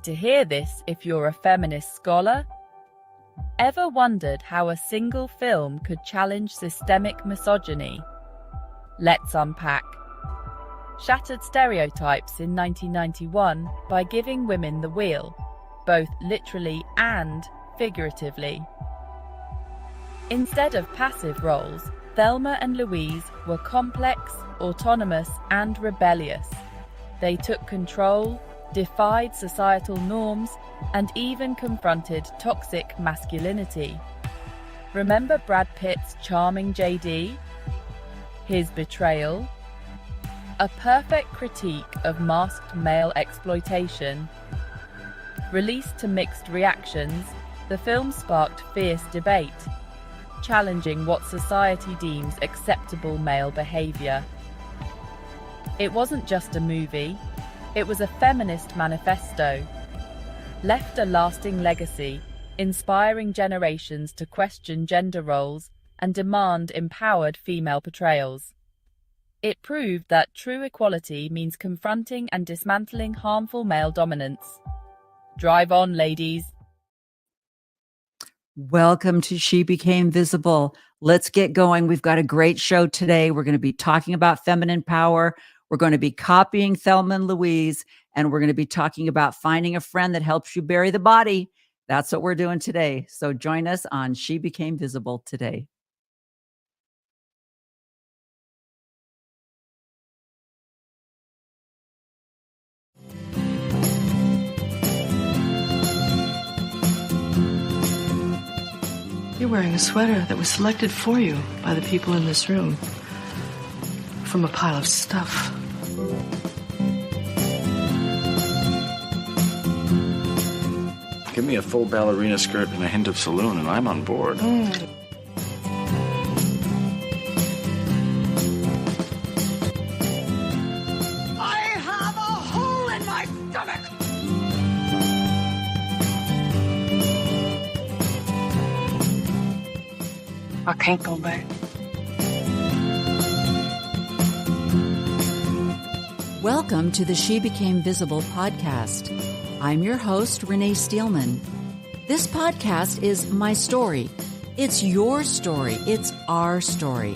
To hear this if you're a feminist scholar. Ever wondered how a single film could challenge systemic misogyny? Let's unpack. Shattered stereotypes in 1991 by giving women the wheel, both literally and figuratively. Instead of passive roles, Thelma and Louise were complex, autonomous, and rebellious. They took control, defied societal norms, and even confronted toxic masculinity. Remember Brad Pitt's charming JD? His betrayal? A perfect critique of masked male exploitation. Released to mixed reactions, the film sparked fierce debate, challenging what society deems acceptable male behavior. It wasn't just a movie. It was a feminist manifesto, left a lasting legacy, inspiring generations to question gender roles and demand empowered female portrayals. It proved that true equality means confronting and dismantling harmful male dominance. Drive on, ladies. Welcome to She Became Visible. Let's get going. We've got a great show today. We're going to be talking about feminine power. We're going to be copying Thelma and Louise, and we're going to be talking about finding a friend that helps you bury the body. That's what we're doing today. So join us on She Became Visible today. You're wearing a sweater that was selected for you by the people in this room from a pile of stuff. Give me a full ballerina skirt and a hint of saloon, and I'm on board. I have a hole in my stomach! I can't go back. Welcome to the She Became Visible podcast. I'm your host, Renee Steelman. This podcast is my story. It's your story. It's our story.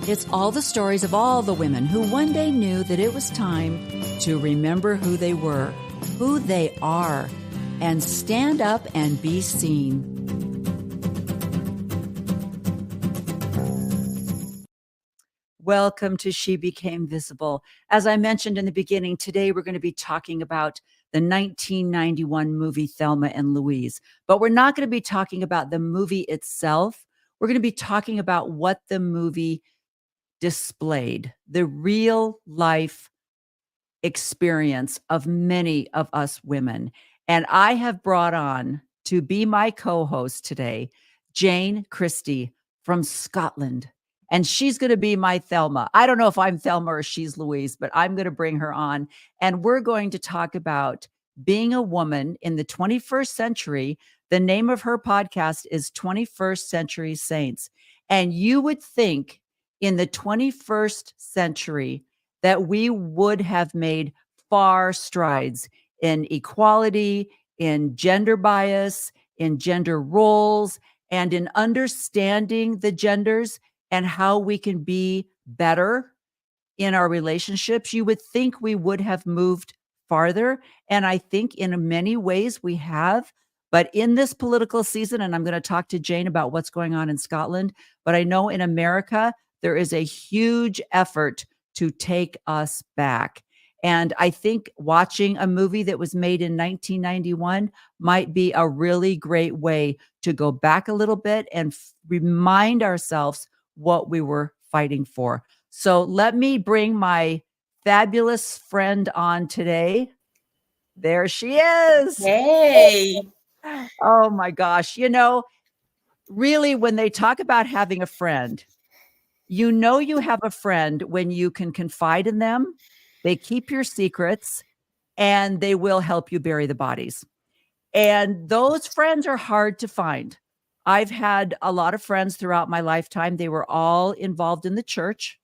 It's all the stories of all the women who one day knew that it was time to remember who they were, who they are, and stand up and be seen. Welcome to She Became Visible. As I mentioned in the beginning, today we're going to be talking about the 1991 movie Thelma and Louise. But we're not going to be talking about the movie itself. We're going to be talking about what the movie displayed, the real life experience of many of us women. And I have brought on to be my co-host today, JANE CHRISTIE from Scotland. And she's going to be my Thelma. I don't know if I'm Thelma or she's Louise, but I'm going to bring her on. And we're going to talk about being a woman in the 21st century. The name of her podcast is 21st Century Saints. And you would think in the 21st century that we would have made far strides in equality, in gender bias, in gender roles, and in understanding the genders and how we can be better in our relationships. You would think we would have moved farther. And I think in many ways we have. But in this political season, and I'm going to talk to JANE about what's going on in Scotland, but I know in America, there is a huge effort to take us back. And I think watching a movie that was made in 1991 might be a really great way to go back a little bit and remind ourselves what we were fighting for. So let me bring my fabulous friend on today. There she is. Hey. Oh my gosh. You know, really, when they talk about having a friend, you know you have a friend when you can confide in them, they keep your secrets, and they will help you bury the bodies. And those friends are hard to find. I've had a lot of friends throughout my lifetime. They were all involved in the church,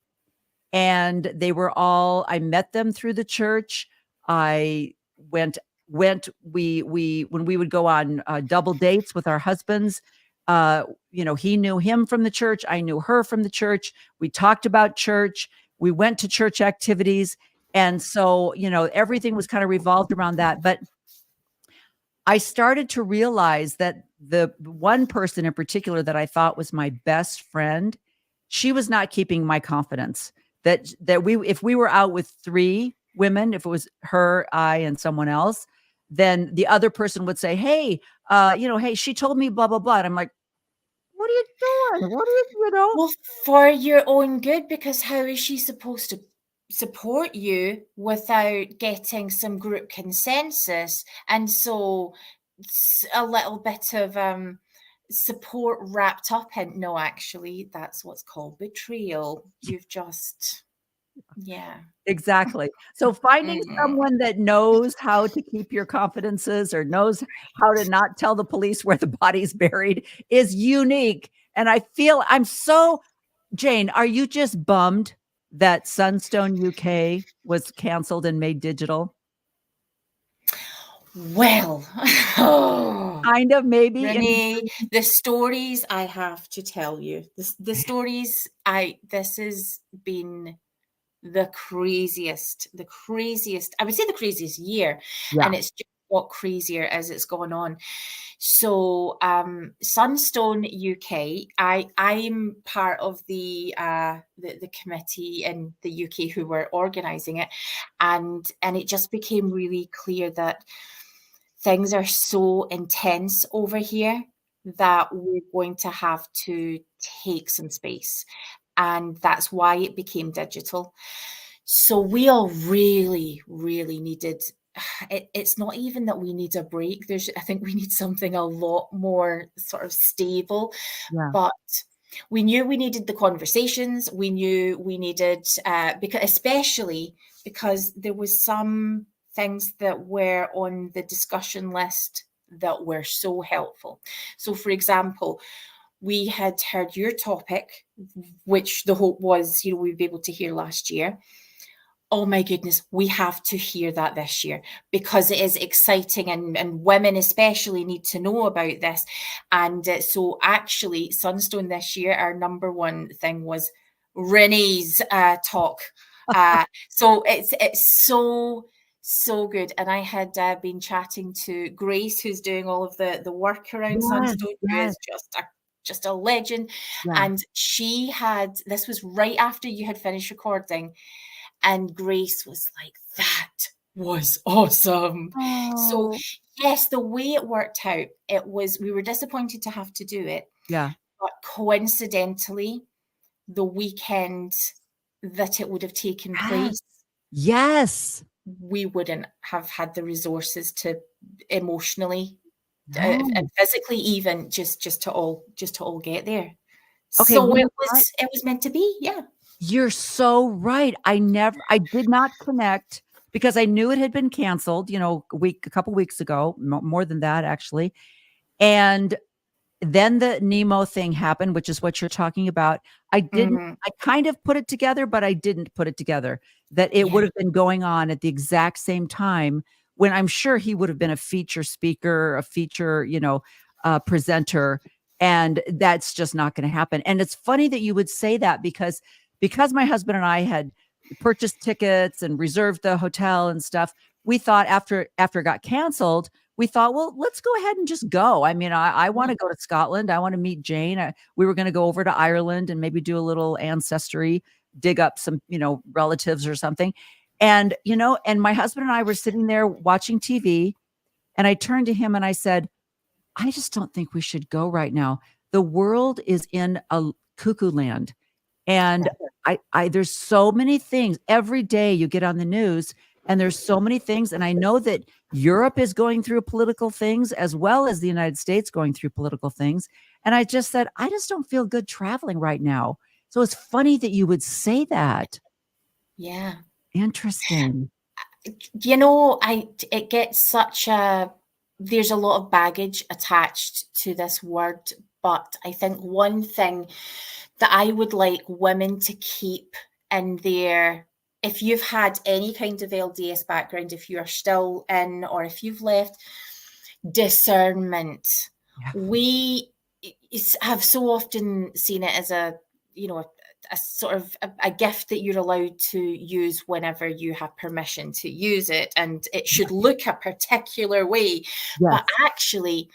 and I met them through the church. I went when we would go on double dates with our husbands, he knew him from the church. I knew her from the church. We talked about church. We went to church activities. And so, everything was kind of revolved around that. But I started to realize that the one person in particular that I thought was my best friend, she was not keeping my confidence. That if we were out with three women, if it was her, I, and someone else, then the other person would say, hey, hey, she told me blah, blah, blah. And I'm like, what are you doing? What are you? Well, for your own good, because how is she supposed to support you without getting some group consensus? And so a little bit of support wrapped up in, no, actually, that's what's called betrayal. You've just, yeah. Exactly. So finding someone that knows how to keep your confidences or knows how to not tell the police where the body's buried is unique. And Jane, are you just bummed that Sunstone UK was canceled and made digital? Well, kind of, maybe. Renee, the stories I have to tell you, the stories this has been the craziest, I would say the craziest year. Yeah. And it's just got crazier as it's gone on. So Sunstone UK, I'm part of the committee in the UK who were organising it, and it just became really clear that things are so intense over here that we're going to have to take some space. And that's why it became digital. So we all really, really needed, it's not even that we need a break. I think we need something a lot more sort of stable. Yeah. But we knew we needed the conversations. We knew we needed, especially because there was some things that were on the discussion list that were so helpful. So, for example, we had heard your topic, which the hope was, we'd be able to hear last year. Oh my goodness, we have to hear that this year because it is exciting and women especially need to know about this. And so actually, Sunstone this year, our number one thing was Renee's talk. So it's so good. And I had been chatting to Grace, who's doing all of the work around Sunstone, who is just a legend. Yeah. And this was right after you had finished recording, and Grace was like, that was awesome. Oh. So yes, the way it worked out, we were disappointed to have to do it. Yeah. But coincidentally, the weekend that it would have taken place, yes, we wouldn't have had the resources to emotionally and physically even just to all get there. Okay, so it was meant to be. Yeah, you're so right. I did not connect because I knew it had been canceled, a couple weeks ago, more than that actually. And then the Nemo thing happened, which is what you're talking about. I kind of put it together, but I didn't put it together that it would have been going on at the exact same time when I'm sure he would have been a feature speaker, a feature, presenter. And that's just not going to happen. And it's funny that you would say that because my husband and I had purchased tickets and reserved the hotel and stuff. We thought after it got canceled, we thought, well, let's go ahead and just go. I mean, I want to go to Scotland. I want to meet Jane. We were going to go over to Ireland and maybe do a little ancestry, dig up some, relatives or something. And, and my husband and I were sitting there watching TV, and I turned to him and I said, I just don't think we should go right now. The world is in a cuckoo land. And there's so many things every day you get on the news, and there's so many things. And I know that Europe is going through political things as well as the United States going through political things. And I just said, I just don't feel good traveling right now. So it's funny that you would say that. Yeah. Interesting. It gets there's a lot of baggage attached to this word, but I think one thing that I would like women to keep in their if you've had any kind of LDS background, if you are still in or if you've left, discernment. Yeah. We have so often seen it as a sort of a gift that you're allowed to use whenever you have permission to use it, and it should look a particular way. Yes. But actually,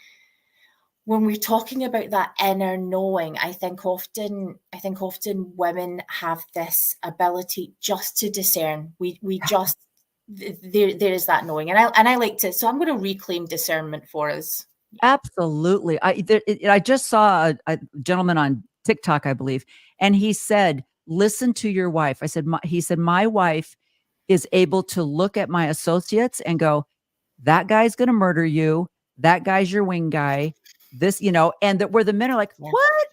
when we're talking about that inner knowing, I think often women have this ability just to discern. We just there is that knowing, and I like to. So I'm going to reclaim discernment for us. Absolutely. I just saw a gentleman on TikTok, I believe, and he said, "Listen to your wife." I said, he said, "My wife is able to look at my associates and go, that guy's going to murder you. That guy's your wing guy. This, and that where the men are like, what?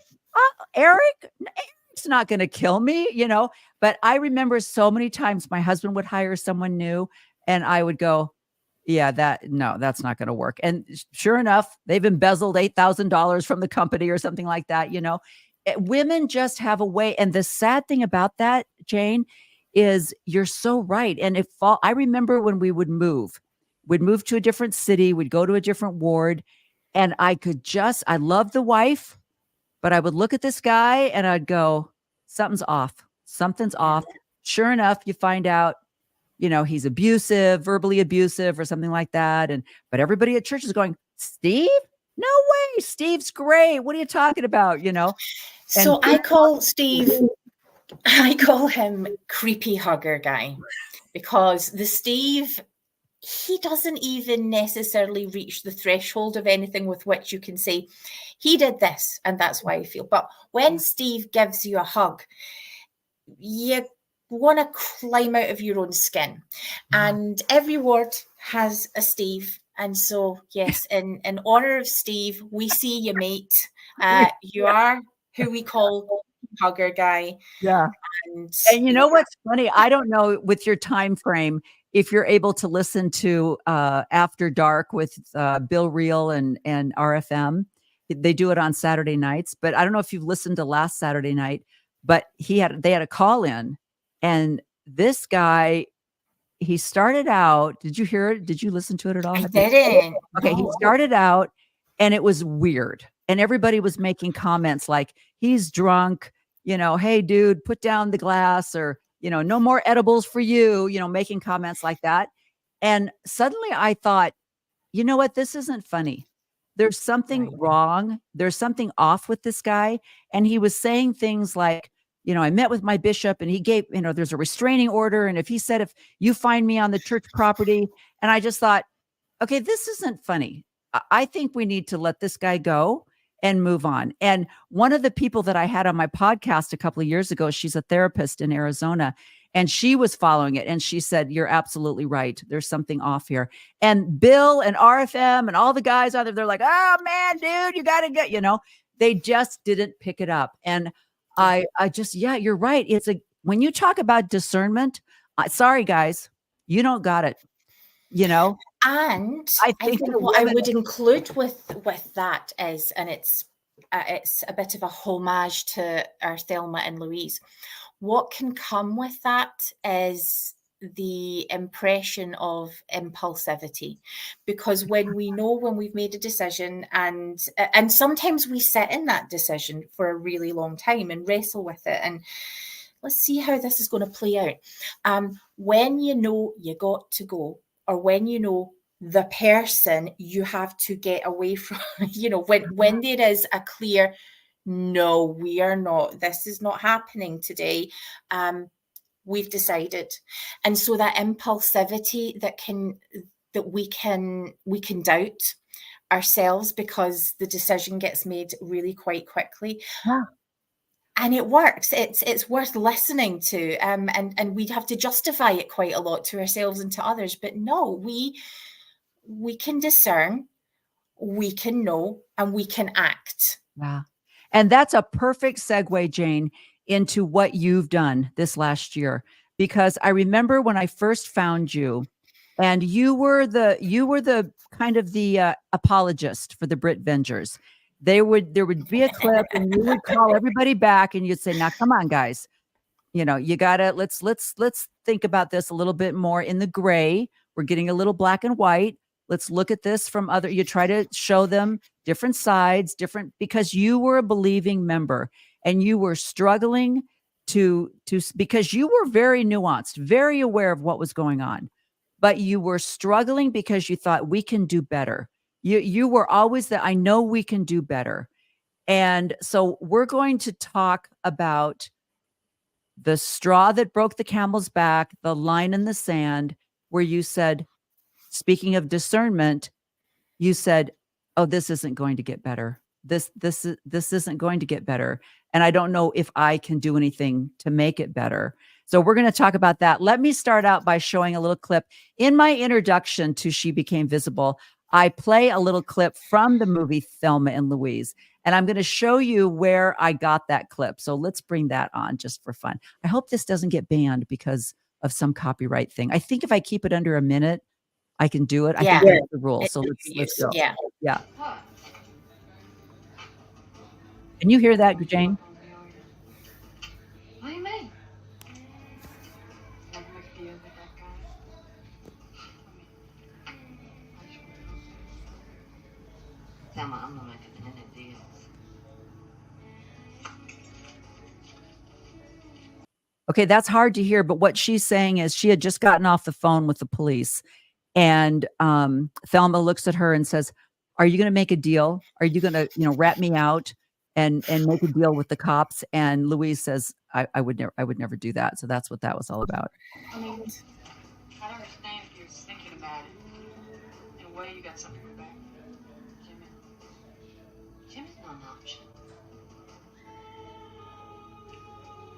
Eric's not going to kill me, But I remember so many times my husband would hire someone new and I would go, yeah, that's not going to work. And sure enough, they've embezzled $8,000 from the company or something like that. Women just have a way. And the sad thing about that, Jane, is you're so right. And I remember when we'd move to a different city, we'd go to a different ward, and I love the wife, but I would look at this guy and I'd go, something's off. Something's off. Sure enough, you find out, he's abusive, verbally abusive or something like that. But everybody at church is going, Steve? No way. Steve's great. What are you talking about? So I call him creepy hugger guy, because the Steve, he doesn't even necessarily reach the threshold of anything with which you can say, he did this, and that's why I feel. But when Steve gives you a hug, you want to climb out of your own skin. And every ward has a Steve. And so, yes, in honor of Steve, we see you, mate. You are who we call hugger guy. Yeah. And you know what's funny? I don't know with your time frame, if you're able to listen to After Dark with Bill Reel and RFM. They do it on Saturday nights, but I don't know if you've listened to last Saturday night, but they had a call in, and this guy, he started out. Did you hear it? Did you listen to it at all? I didn't. Okay. He started out and it was weird. And everybody was making comments like, he's drunk, hey dude, put down the glass, or, no more edibles for you, making comments like that. And suddenly I thought, you know what? This isn't funny. There's something wrong. There's something off with this guy. And he was saying things like, I met with my bishop and he gave, there's a restraining order. And if you find me on the church property, and I just thought, okay, this isn't funny. I think we need to let this guy go and move on. And one of the people that I had on my podcast a couple of years ago, she's a therapist in Arizona, and she was following it. And she said, you're absolutely right. There's something off here. And Bill and RFM and all the guys out there, they're like, oh man, dude, you got to get, they just didn't pick it up. And I just, yeah, you're right. When you talk about discernment, sorry guys, you don't got it, And I think what I would include with that is, and it's a bit of a homage to our Thelma and Louise. What can come with that is the impression of impulsivity, because when we've made a decision, and sometimes we sit in that decision for a really long time and wrestle with it, and let's see how this is going to play out. When you got to go, or when the person you have to get away from, when there is a clear, no, we are not, this is not happening today. We've decided. And so that impulsivity that we can doubt ourselves because the decision gets made really quite quickly. Yeah. And it works. It's worth listening to. And we'd have to justify it quite a lot to ourselves and to others. But no, we can discern, we can know, and we can act. Yeah. And that's a perfect segue, Jane, into what you've done this last year, because I remember when I first found you, and you were the kind of the apologist for the Brit Vengers. There would be a clip and you would call everybody back and you'd say, now, come on, guys, you gotta, let's think about this a little bit more in the gray. We're getting a little black and white. Let's look at this from you try to show them different sides, because you were a believing member and you were struggling because you were very nuanced, very aware of what was going on, but you were struggling because you thought we can do better. You were always that I know we can do better. And so we're going to talk about the straw that broke the camel's back, the line in the sand, where you said, speaking of discernment, you said, oh, this isn't going to get better. This isn't going to get better. And I don't know if I can do anything to make it better. So we're going to talk about that. Let me start out by showing a little clip. In my introduction to She Became Visible, I play a little clip from the movie Thelma and Louise. And I'm going to show you where I got that clip. So let's bring that on just for fun. I hope this doesn't get banned because of some copyright thing. I think if I keep it under a minute, I can do it. I think that's the rule. So let's go. Yeah. Can you hear that, Jane? What do you mean? Thelma, I'm not making any deals. Okay, that's hard to hear, but what she's saying is she had just gotten off the phone with the police, and Thelma looks at her and says, "Are you going to make a deal? Are you going to, rat me out and make a deal with the cops?" And Louise says, "I would never do that." So that's what that was all about. I mean, I don't understand if you're thinking about it. In a way, you got something to go back. Jimmy's not an option.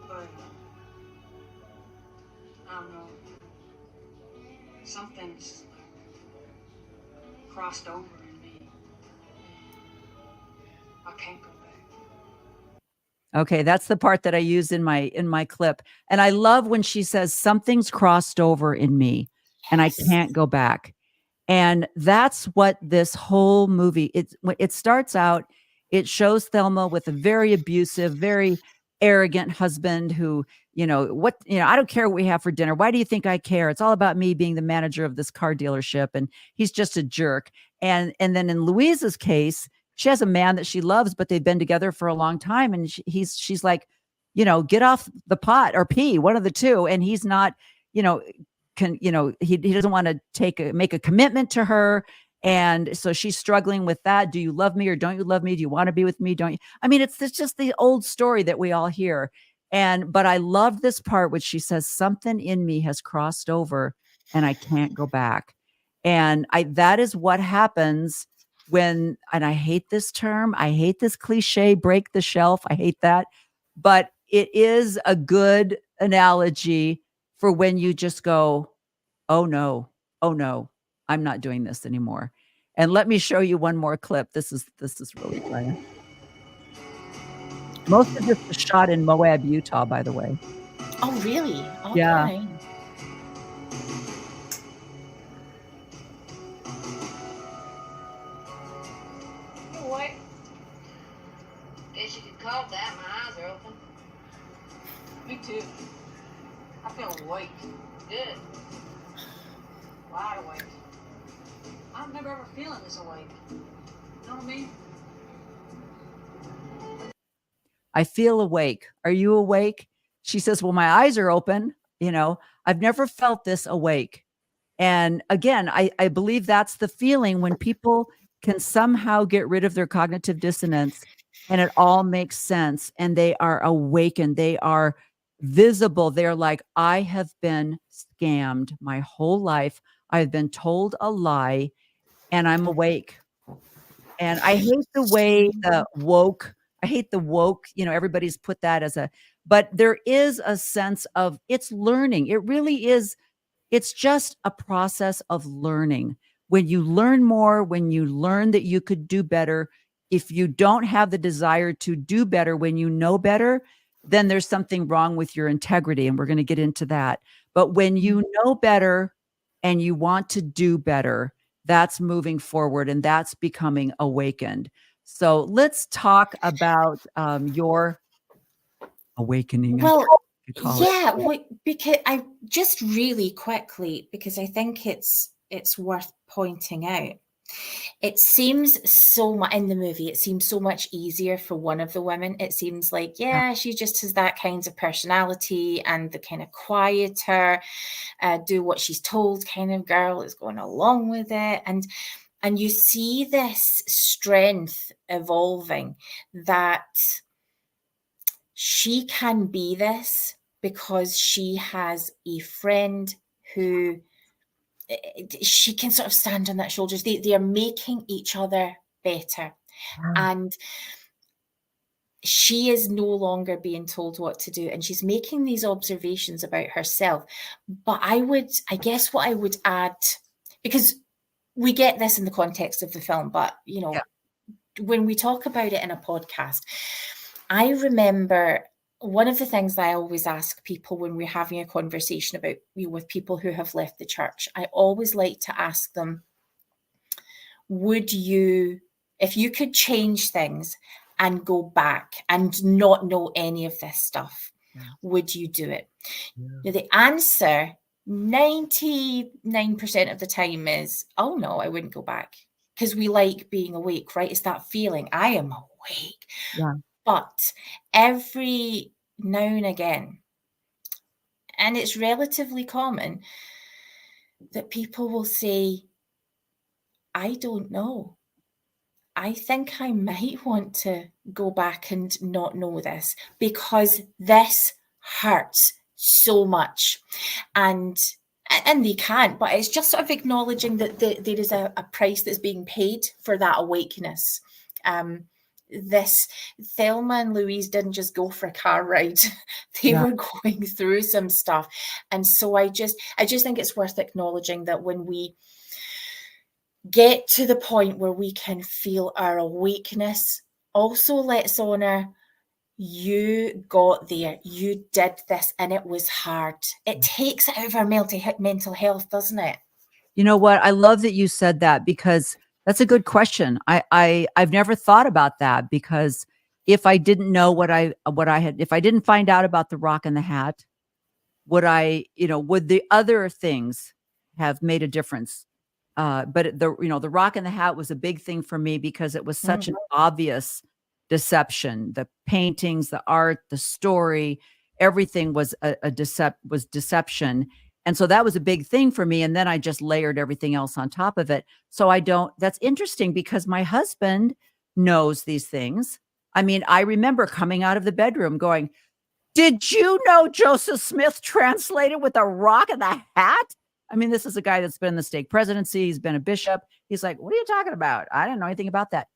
But I don't know. Something's crossed over in me. I can't go back. Okay, that's the part that I use in my clip. And I love when she says something's crossed over in me and I can't go back. And that's what this whole movie, it starts out, it shows Thelma with a very abusive, very arrogant husband who, I don't care what we have for dinner. Why do you think I care? It's all about me being the manager of this car dealership. And he's just a jerk. And then in Louise's case, she has a man that she loves, but they've been together for a long time. And she's like, get off the pot or pee, one of the two. And he's not, he doesn't want to make a commitment to her. And so she's struggling with that. Do you love me or don't you love me? Do you want to be with me? Don't you? I mean, it's just the old story that we all hear. But I love this part, which she says, something in me has crossed over and I can't go back. And that is what happens when, and I hate this term, I hate this cliche, break the shelf. I hate that. But it is a good analogy for when you just go, oh no, I'm not doing this anymore. And let me show you one more clip. This is really funny. Most of this was shot in Moab, Utah, by the way. Oh, really? Okay. Yeah. What? Guess you could call that. My eyes are open. Me too. I feel awake. Good. Wide awake. I don't remember ever feeling this awake. You know what I mean? I feel awake. Are you awake? She says, well, my eyes are open. I've never felt this awake. And again, I believe that's the feeling when people can somehow get rid of their cognitive dissonance and it all makes sense and they are awakened. They are visible. They're like, I have been scammed my whole life. I've been told a lie and I'm awake. And I hate the way I hate the woke, everybody's put that but there is a sense of it's learning. It really is. It's just a process of learning. When you learn more, when you learn that you could do better, if you don't have the desire to do better when you know better, then there's something wrong with your integrity. And we're going to get into that. But when you know better and you want to do better, that's moving forward and that's becoming awakened. So let's talk about your awakening. Well, you call it. Yeah, because I just really quickly, because I think it's worth pointing out. It seems so much in the movie, it seems so much easier for one of the women. It seems like, yeah, she just has that kind of personality and the kind of quieter, do what she's told kind of girl is going along with it. And you see this strength evolving, that she can be this because she has a friend who she can sort of stand on that shoulders. They are making each other better. And she is no longer being told what to do. And she's making these observations about herself. But I guess what I would add, because we get this in the context of the film, but, you know, when we talk about it in a podcast, I remember one of the things that I always ask people when we're having a conversation about, you know, with people who have left the church, I always like to ask them, would you, if you could change things and go back and not know any of this stuff, would you do it? Now, the answer 99% of the time is, oh no, I wouldn't go back, because we like being awake, right? It's that feeling, I am awake. But every now and again, and it's relatively common, that people will say, I don't know. I think I might want to go back and not know this, because this hurts so much. And they can't, but it's just sort of acknowledging that there is a price that's being paid for that awakeness. This Thelma and Louise didn't just go for a car ride. They were going through some stuff. And so I just think it's worth acknowledging that when we get to the point where we can feel our awakeness, also let's honor, you got there, you did this, and it was hard. It takes it out of our mental health, doesn't it? You know what? I love that you said that, because that's a good question. I've never thought about that, because if I didn't know what I had, if I didn't find out about the rock and the hat, would the other things have made a difference? But the rock and the hat was a big thing for me, because it was such an obvious deception. The paintings, the art, the story, everything was deception. And so that was a big thing for me. And then I just layered everything else on top of it. So that's interesting, because my husband knows these things. I mean, I remember coming out of the bedroom going, did you know Joseph Smith translated with a rock and the hat? I mean, this is a guy that's been in the stake presidency. He's been a bishop. He's like, what are you talking about? I didn't know anything about that.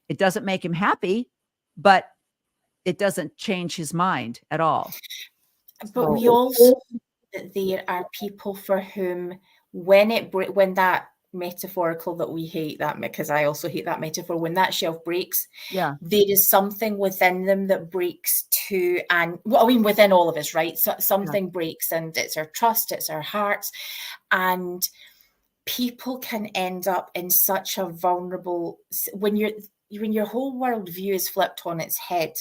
It doesn't make him happy, but it doesn't change his mind at all. But we also, there are people for whom when that metaphorical, that we hate that, because I also hate that metaphor, when that shelf breaks, there is something within them that breaks too. And well, I mean, within all of us, right? So something breaks, and it's our trust, it's our hearts. And people can end up in such a vulnerable, when your whole worldview is flipped on its head.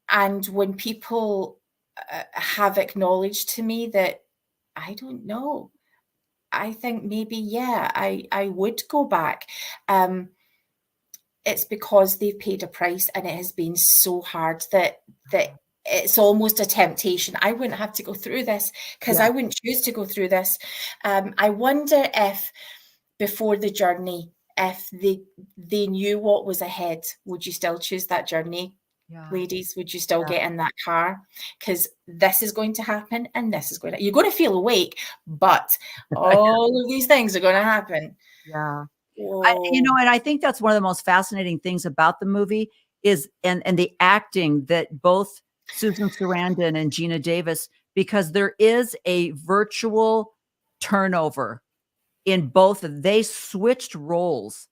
And when people have acknowledged to me that, I don't know, I think maybe, I would go back. It's because they've paid a price, and it has been so hard that it's almost a temptation. I wouldn't have to go through this, because I wouldn't choose to go through this. I wonder if before the journey, if they knew what was ahead, would you still choose that journey? Ladies, would you still get in that car? Because this is going to happen, and this is you're going to feel awake, but all of these things are going to happen. And I think that's one of the most fascinating things about the movie is, and the acting that both Susan Sarandon and Gina Davis, because there is a virtual turnover in both. They switched roles,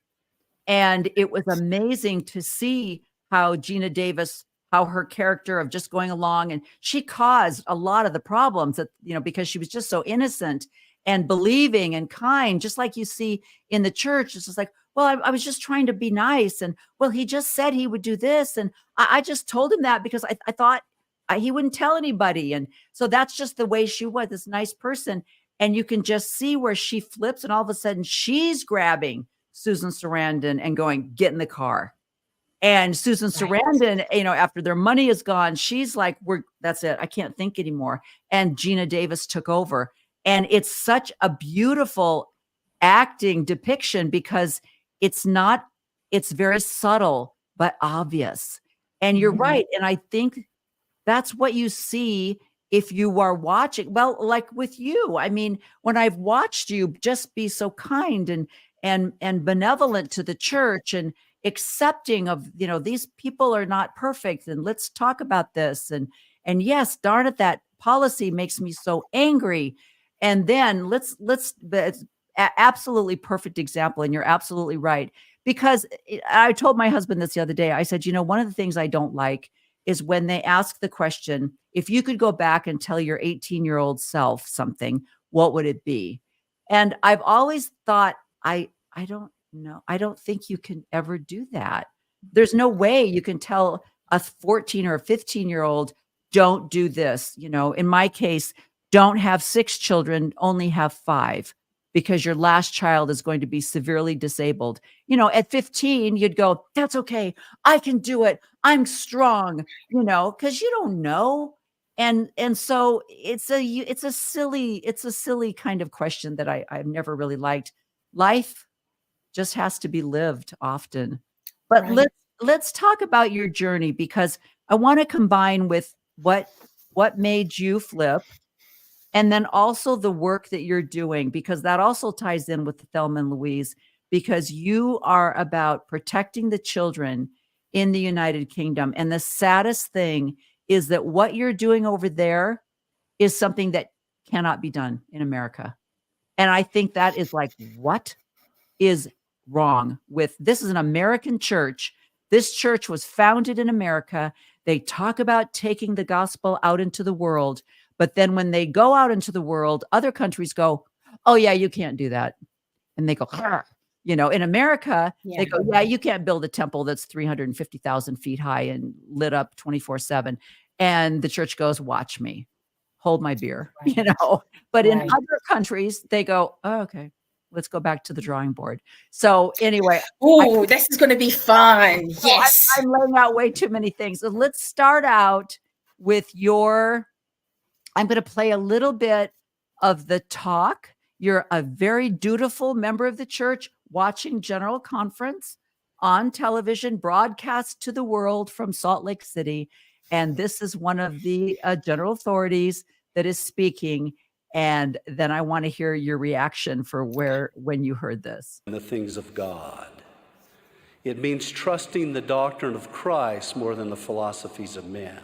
and it was amazing to see how Gina Davis, how her character of just going along, and she caused a lot of the problems that, because she was just so innocent and believing and kind, just like you see in the church. It's just like, well, I was just trying to be nice. And well, he just said he would do this. And I just told him that because I thought he wouldn't tell anybody. And so that's just the way she was, this nice person. And you can just see where she flips, and all of a sudden she's grabbing Susan Sarandon and going, get in the car. And Susan Sarandon, after their money is gone, she's like, that's it. I can't think anymore. And Gina Davis took over. And it's such a beautiful acting depiction because it's very subtle, but obvious. And you're right. And I think that's what you see if you are watching. Well, like with you, I mean, when I've watched you just be so kind and benevolent to the church and accepting of, these people are not perfect, and let's talk about this. And yes, darn it, that policy makes me so angry. And then it's absolutely perfect example. And you're absolutely right. Because I told my husband this the other day. I said, one of the things I don't like is when they ask the question, if you could go back and tell your 18-year-old self something, what would it be? And I've always thought, I don't know. I don't think you can ever do that. There's no way you can tell a 14 or a 15-year-old, don't do this. In my case, don't have 6 children, only have 5. Because your last child is going to be severely disabled. At 15, you'd go, that's okay. I can do it. I'm strong, because you don't know. And so it's a silly kind of question that I've never really liked. Life just has to be lived often. But let's talk about your journey, because I want to combine with what made you flip. And then also the work that you're doing, because that also ties in with the Thelma and Louise, because you are about protecting the children in the United Kingdom. And the saddest thing is that what you're doing over there is something that cannot be done in America. And I think that is like, what is wrong with this? Is an American church. This church was founded in America. They talk about taking the gospel out into the world. But then when they go out into the world, other countries go, oh, yeah, you can't do that. And they go, in America, they go, yeah, you can't build a temple that's 350,000 feet high and lit up 24/7. And the church goes, watch me, hold my beer, But in other countries, they go, oh, okay, let's go back to the drawing board. So anyway. Oh, this is going to be fun. Yes. I'm laying out way too many things. So let's start out with I'm going to play a little bit of the talk. You're a very dutiful member of the church, watching General Conference on television, broadcast to the world from Salt Lake City. And this is one of the general authorities that is speaking. And then I want to hear your reaction for when you heard this. The things of God. It means trusting the doctrine of Christ more than the philosophies of men.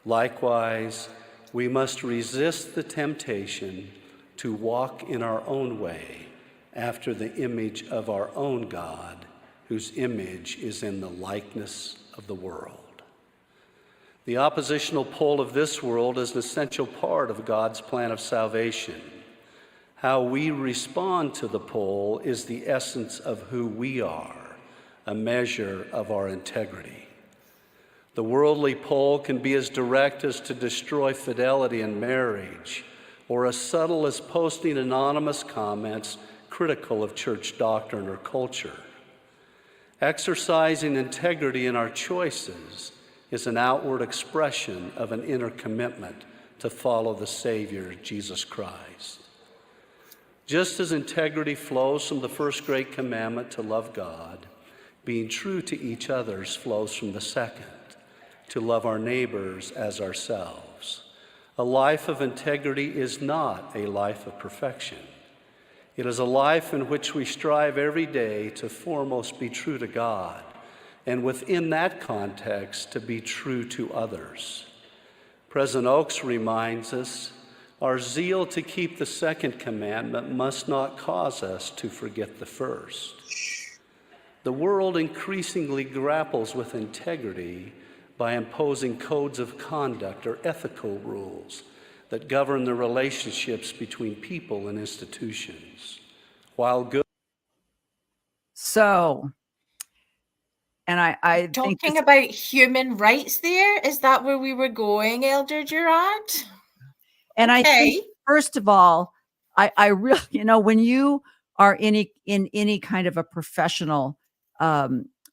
Likewise, we must resist the temptation to walk in our own way after the image of our own God, whose image is in the likeness of the world. The oppositional pole of this world is an essential part of God's plan of salvation. How we respond to the pole is the essence of who we are, a measure of our integrity. The worldly pole can be as direct as to destroy fidelity in marriage, or as subtle as posting anonymous comments critical of church doctrine or culture. Exercising integrity in our choices is an outward expression of an inner commitment to follow the Savior, Jesus Christ. Just as integrity flows from the first great commandment to love God, being true to each other flows from the second, to love our neighbors as ourselves. A life of integrity is not a life of perfection. It is a life in which we strive every day to foremost be true to God, and within that context, to be true to others. President Oakes reminds us, our zeal to keep the second commandment must not cause us to forget the first. The world increasingly grapples with integrity by imposing codes of conduct or ethical rules that govern the relationships between people and institutions. While good. So And I think Talking about human rights there, is that where we were going, Elder Gerard? and I Okay. think, first of all, I really, when you are in any kind of a professional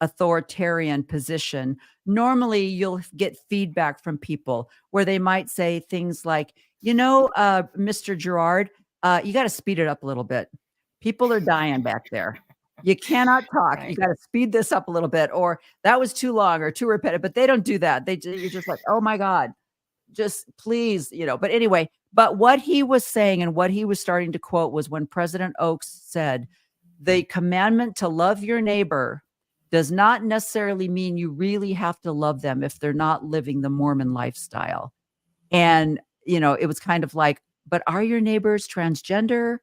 authoritarian position, normally you'll get feedback from people where they might say things like, Mr. Gerard, you got to speed it up a little bit. People are dying back there. You cannot talk. You Right. got to speed this up a little bit, or that was too long or too repetitive. But they don't do that. You're just like, oh my God, just please, But anyway, but what he was saying and what he was starting to quote was when President Oaks said, the commandment to love your neighbor does not necessarily mean you really have to love them if they're not living the Mormon lifestyle. And, it was kind of like, but are your neighbors transgender?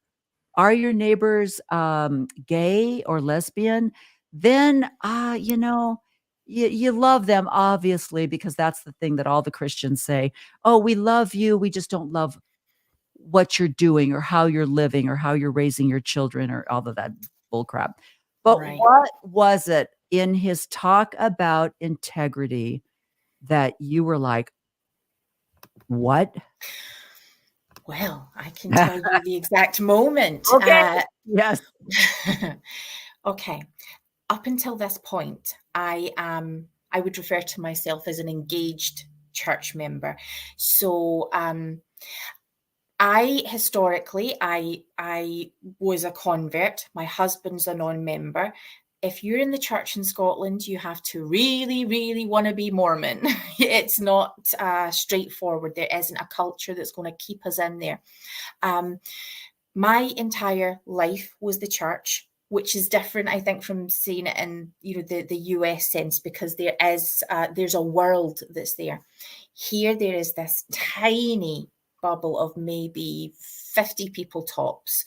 Are your neighbors gay or lesbian? Then, you love them, obviously, because that's the thing that all the Christians say. Oh, we love you. We just don't love what you're doing or how you're living or how you're raising your children or all of that bull crap. But Right. what was it in his talk about integrity that you were like, what? Well, I can tell you the exact moment. Okay. Yes. Okay. Up until this point, I would refer to myself as an engaged church member. So I historically was a convert. My husband's a non-member. If you're in the church in Scotland, you have to really, really want to be Mormon. It's not straightforward. There isn't a culture that's going to keep us in there. My entire life was the church, which is different, I think, from seeing it in the US sense, because there's a world that's there. Here, there is this tiny bubble of maybe 50 people tops.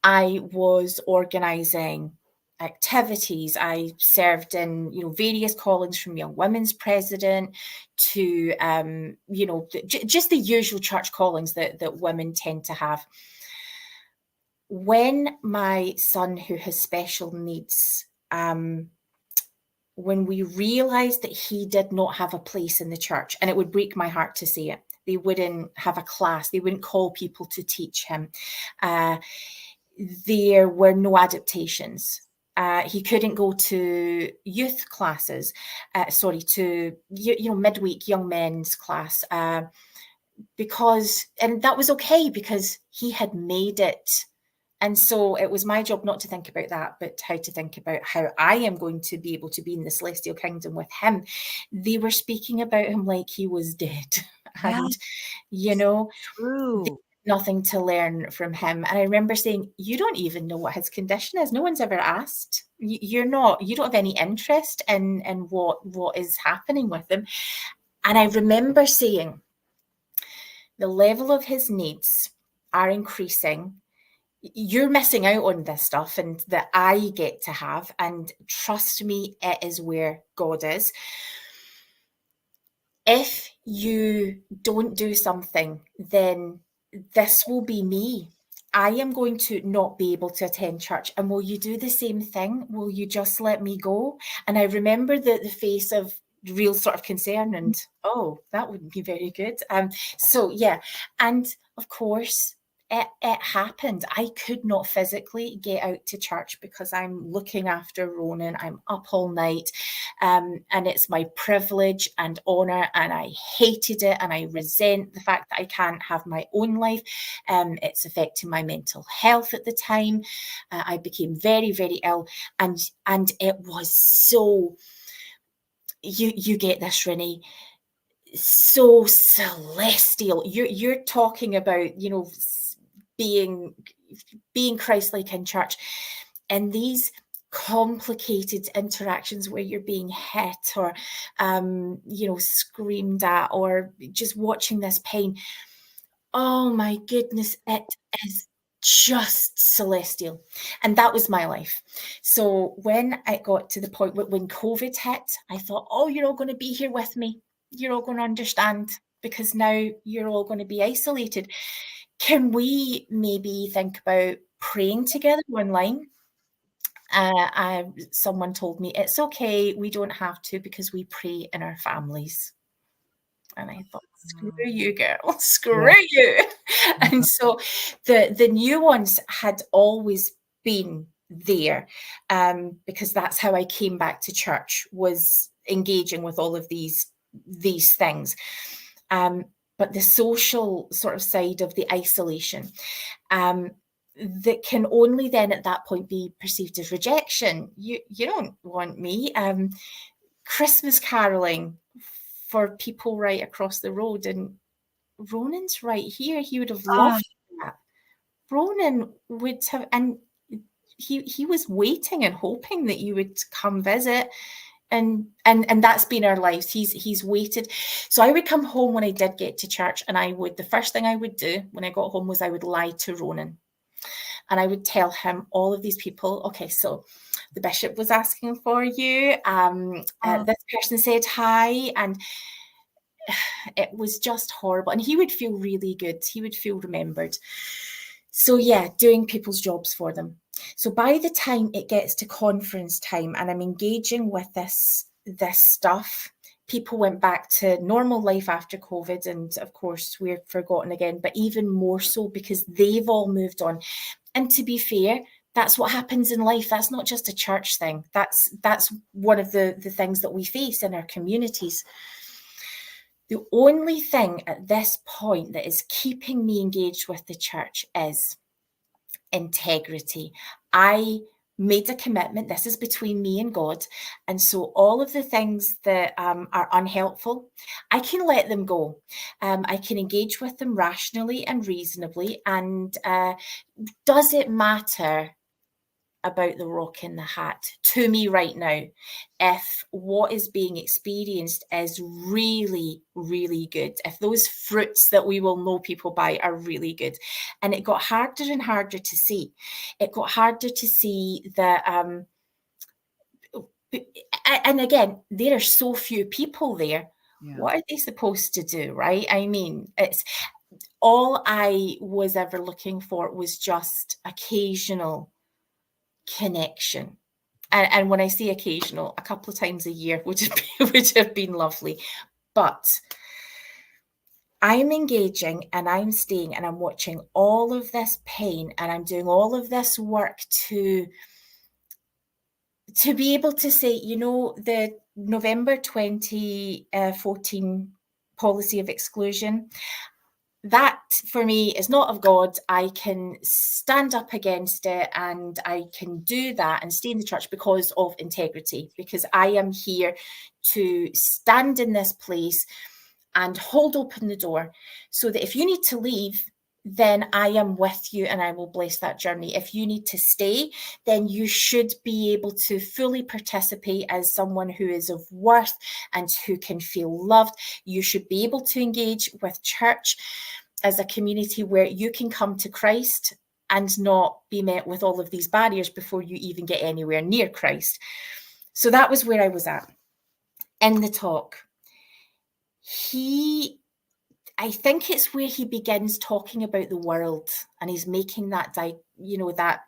I was organizing activities. I served in, various callings, from Young Women's President to, just the usual church callings that women tend to have. When my son, who has special needs, when we realized that he did not have a place in the church, and it would break my heart to say it, they wouldn't have a class, they wouldn't call people to teach him. There were no adaptations. He couldn't go to youth classes, to midweek young men's class, and that was okay because he had made it. And so it was my job not to think about that, but how to think about how I am going to be able to be in the celestial kingdom with him. They were speaking about him like he was dead. And, True. nothing to learn from him. And I remember saying, you don't even know what his condition is. No one's ever asked. You don't have any interest in what is happening with him. And I remember saying, the level of his needs are increasing. You're missing out on this stuff and that I get to have. And trust me, it is where God is. If you don't do something, then this will be me. I am going to not be able to attend church. And will you do the same thing? Will you just let me go? And I remember the face of real sort of concern and, oh, that wouldn't be very good. So, yeah. And of course, it happened. I could not physically get out to church because I'm looking after Ronan. I'm up all night. And it's my privilege and honor. And I hated it. And I resent the fact that I can't have my own life. It's affecting my mental health at the time. I became very, very ill. And it was so, you get this, Renee, so celestial. You're talking about, being Christ-like in church, and these complicated interactions where you're being hit or screamed at or just watching this pain. Oh my goodness, it is just celestial. And that was my life. So when it got to the point when COVID hit, I thought, oh, you're all going to be here with me. You're all going to understand, because now you're all going to be isolated. Can we maybe think about praying together online? Someone told me, it's okay, we don't have to because we pray in our families. And I thought, screw you, girl, screw you. And so the nuance had always been there, because that's how I came back to church, was engaging with all of these things. But the social sort of side of the isolation, that can only then at that point be perceived as rejection. You don't want me. Christmas caroling for people right across the road, and Ronan's right here. He would have loved that. Ronan would have, and he was waiting and hoping that you would come visit. And that's been our lives. He's waited. So I would come home when I did get to church, and the first thing I would do when I got home was I would lie to Ronan. And I would tell him all of these people, okay, so the bishop was asking for you. This person said hi, and it was just horrible. And he would feel really good. He would feel remembered. So yeah, doing people's jobs for them. So by the time it gets to conference time and I'm engaging with this stuff, people went back to normal life after COVID. And of course, we're forgotten again, but even more so because they've all moved on. And to be fair, that's what happens in life. That's not just a church thing. That's one of the things that we face in our communities. The only thing at this point that is keeping me engaged with the church is integrity. I made a commitment. This is between me and God. And so all of the things that are unhelpful, I can let them go. I can engage with them rationally and reasonably. And does it matter about the rock in the hat to me right now if what is being experienced is really, really good, if those fruits that we will know people by are really good? And it got harder and harder to see. It got harder to see that, and again, there are so few people there. Yeah. What are they supposed to do, right? I mean, it's all I was ever looking for was just occasional connection. And when I say occasional, a couple of times a year would have been lovely. But I'm engaging and I'm staying and I'm watching all of this pain and I'm doing all of this work to be able to say, you know, the November 2014 policy of exclusion, that for me is not of God. I can stand up against it and I can do that and stay in the church because of integrity, because I am here to stand in this place and hold open the door so that if you need to leave, then I am with you and I will bless that journey. If you need to stay, then you should be able to fully participate as someone who is of worth and who can feel loved. You should be able to engage with church as a community where you can come to Christ and not be met with all of these barriers before you even get anywhere near Christ. So that was where I was at in the talk. I think it's where he begins talking about the world and he's making that, that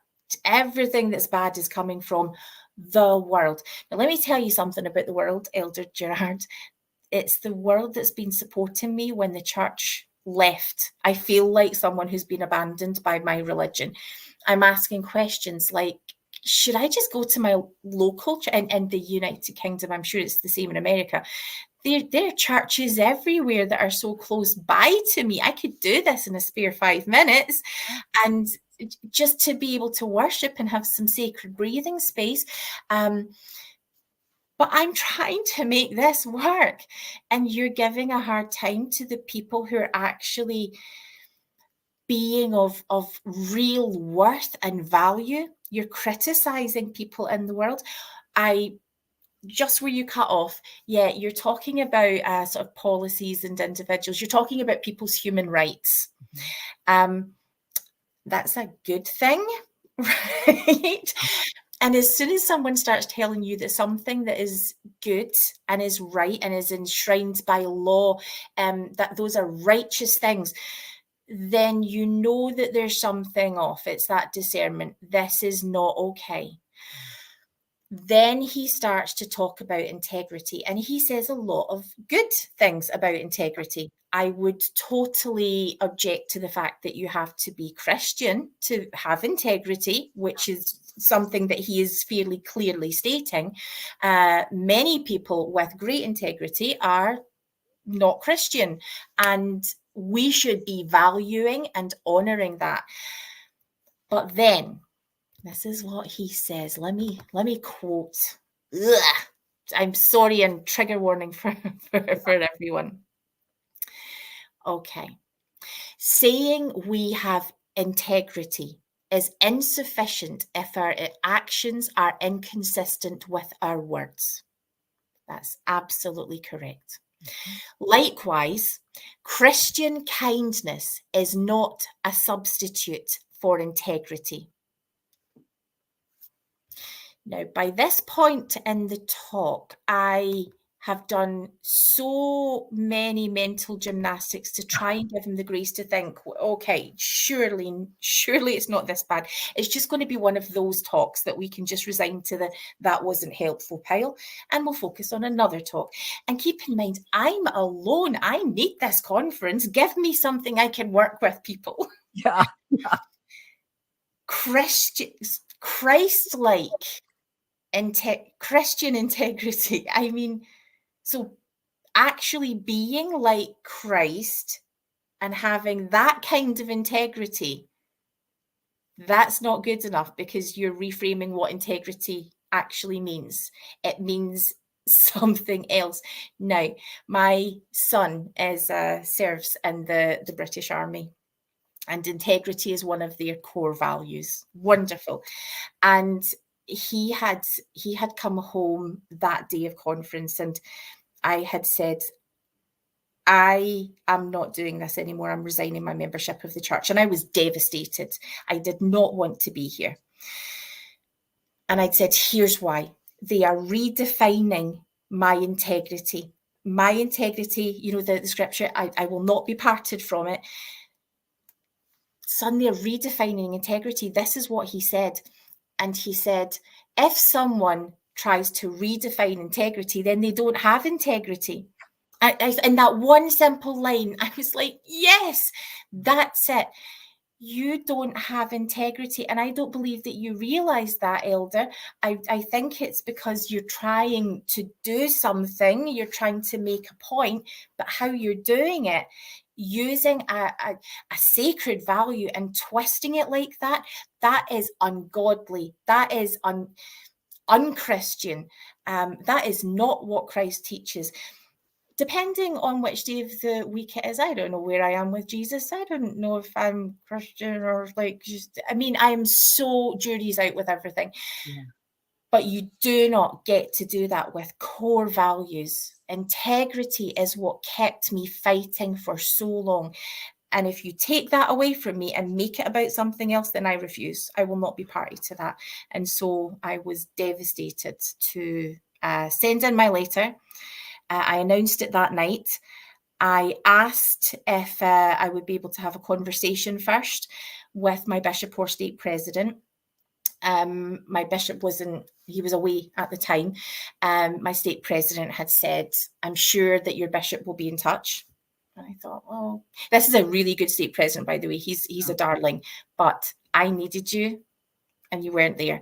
everything that's bad is coming from the world. Now, let me tell you something about the world, Elder Gerard. It's the world that's been supporting me when the church left. I feel like someone who's been abandoned by my religion. I'm asking questions like, should I just go to my local church in the United Kingdom? I'm sure it's the same in America. There are churches everywhere that are so close by to me. I could do this in a spare 5 minutes and just to be able to worship and have some sacred breathing space. But I'm trying to make this work. And you're giving a hard time to the people who are actually being of real worth and value. You're criticizing people in the world. Just where you cut off, yeah, you're talking about sort of policies and individuals. You're talking about people's human rights. That's a good thing, right? And as soon as someone starts telling you that something that is good and is right and is enshrined by law, that those are righteous things, then you know that there's something off. It's that discernment. This is not okay. Then he starts to talk about integrity, and he says a lot of good things about integrity. I would totally object to the fact that you have to be Christian to have integrity, which is something that he is fairly clearly stating. Many people with great integrity are not Christian, and we should be valuing and honoring that. But then, this is what he says. Let me quote. Ugh. I'm sorry, and trigger warning for everyone. Okay. Saying we have integrity is insufficient if our actions are inconsistent with our words. That's absolutely correct. Likewise, Christian kindness is not a substitute for integrity. Now, by this point in the talk, I have done so many mental gymnastics to try and give him the grace to think, okay, surely it's not this bad. It's just going to be one of those talks that we can just resign to the that wasn't helpful pile, and we'll focus on another talk. And keep in mind, I'm alone. I need this conference. Give me something I can work with, people. Yeah. Christ-like Christian integrity. I mean, so actually being like Christ and having that kind of integrity, that's not good enough, because you're reframing what integrity actually means. It means something else. Now, my son serves in the British Army, and integrity is one of their core values. Wonderful. And he had come home that day of conference, and I had said, I am not doing this anymore. I'm resigning my membership of the church. And I was devastated. I did not want to be here. And I'd said, here's why. They are redefining my integrity. My integrity, you know, the scripture, I will not be parted from it. Son, they're redefining integrity. This is what he said. And he said, if someone tries to redefine integrity, then they don't have integrity. In that one simple line, I was like, yes, that's it. You don't have integrity. And I don't believe that you realize that, Elder. I think it's because you're trying to do something, you're trying to make a point, but how you're doing it, using a sacred value and twisting it like that, that is ungodly. That is unchristian. That is not what Christ teaches. Depending on which day of the week it is, I don't know where I am with Jesus. I don't know if I'm Christian or I am so jury's out with everything. Yeah. But you do not get to do that with core values. Integrity is what kept me fighting for so long. And if you take that away from me and make it about something else, then I refuse. I will not be party to that. And so I was devastated to send in my letter. I announced it that night. I asked if I would be able to have a conversation first with my bishop or stake president. My bishop he was away at the time. My stake president had said, I'm sure that your bishop will be in touch. And I thought, oh, this is a really good stake president, by the way. He's a darling, but I needed you and you weren't there.